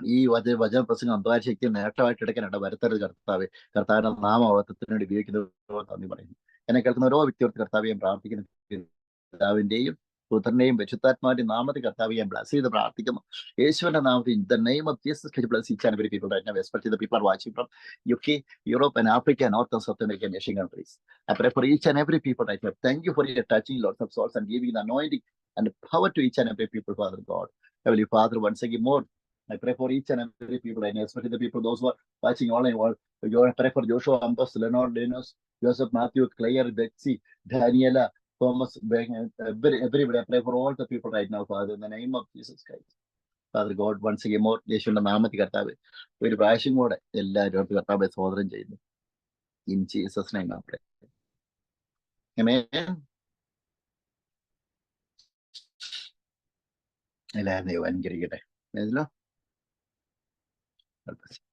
ഈ വചന പ്രസംഗം അന്ധകാര ശക്തി നേട്ടമായിട്ട് എടുക്കാൻ വരുത്തരുത് കർത്താവെ. കർത്താവിന്റെ നാമവത്വത്തിന് വേണ്ടി ഉപയോഗിക്കുന്നത് നന്ദി പറയുന്നു. എന്നെ കേൾക്കുന്ന ഓരോ വ്യക്തിയോട് കർത്താവെയും പ്രാർത്ഥിക്കുന്നു. പിതാവിന്റെയും പുത്രനെയും പരിശുദ്ധാത്മാവിന്റെ നാമത്തിൽ കർത്താവ് ഞാൻ ബ്ലസ് ചെയ്ത് പ്രാർത്ഥിക്കുന്നു. യേശുവിന്റെ നാമത്തിൽ in the name of Jesus can you bless each and every people right now, especially the people are watching from UK, Europe and Africa, North and South America and Asian countries. I pray for each and every people right now. Thank you for your touching lots of souls and giving the anointing and the power to each and every people, Father God. Heavenly Father, once again more, I pray for each and every people right now, especially the people, those who are watching online. I pray for Joshua, Ambos, Leonard, Linus, Joseph, Matthew, Claire, Betsy, Daniela, Thomas, everybody. I pray for all the people right now, Father, in the name of Jesus Christ. Father God, once again more, യേശുവിന്റെ നാമത്തിൽ കർത്താവ് ഒരു പ്രാവശ്യം കൂടെ എല്ലാവരും കർത്താവെ സ്തോത്രം ചെയ്യുന്നു. In Jesus name I pray. Amen. എല്ലാവരും ദൈവം അനുഗ്രഹിക്കട്ടെ.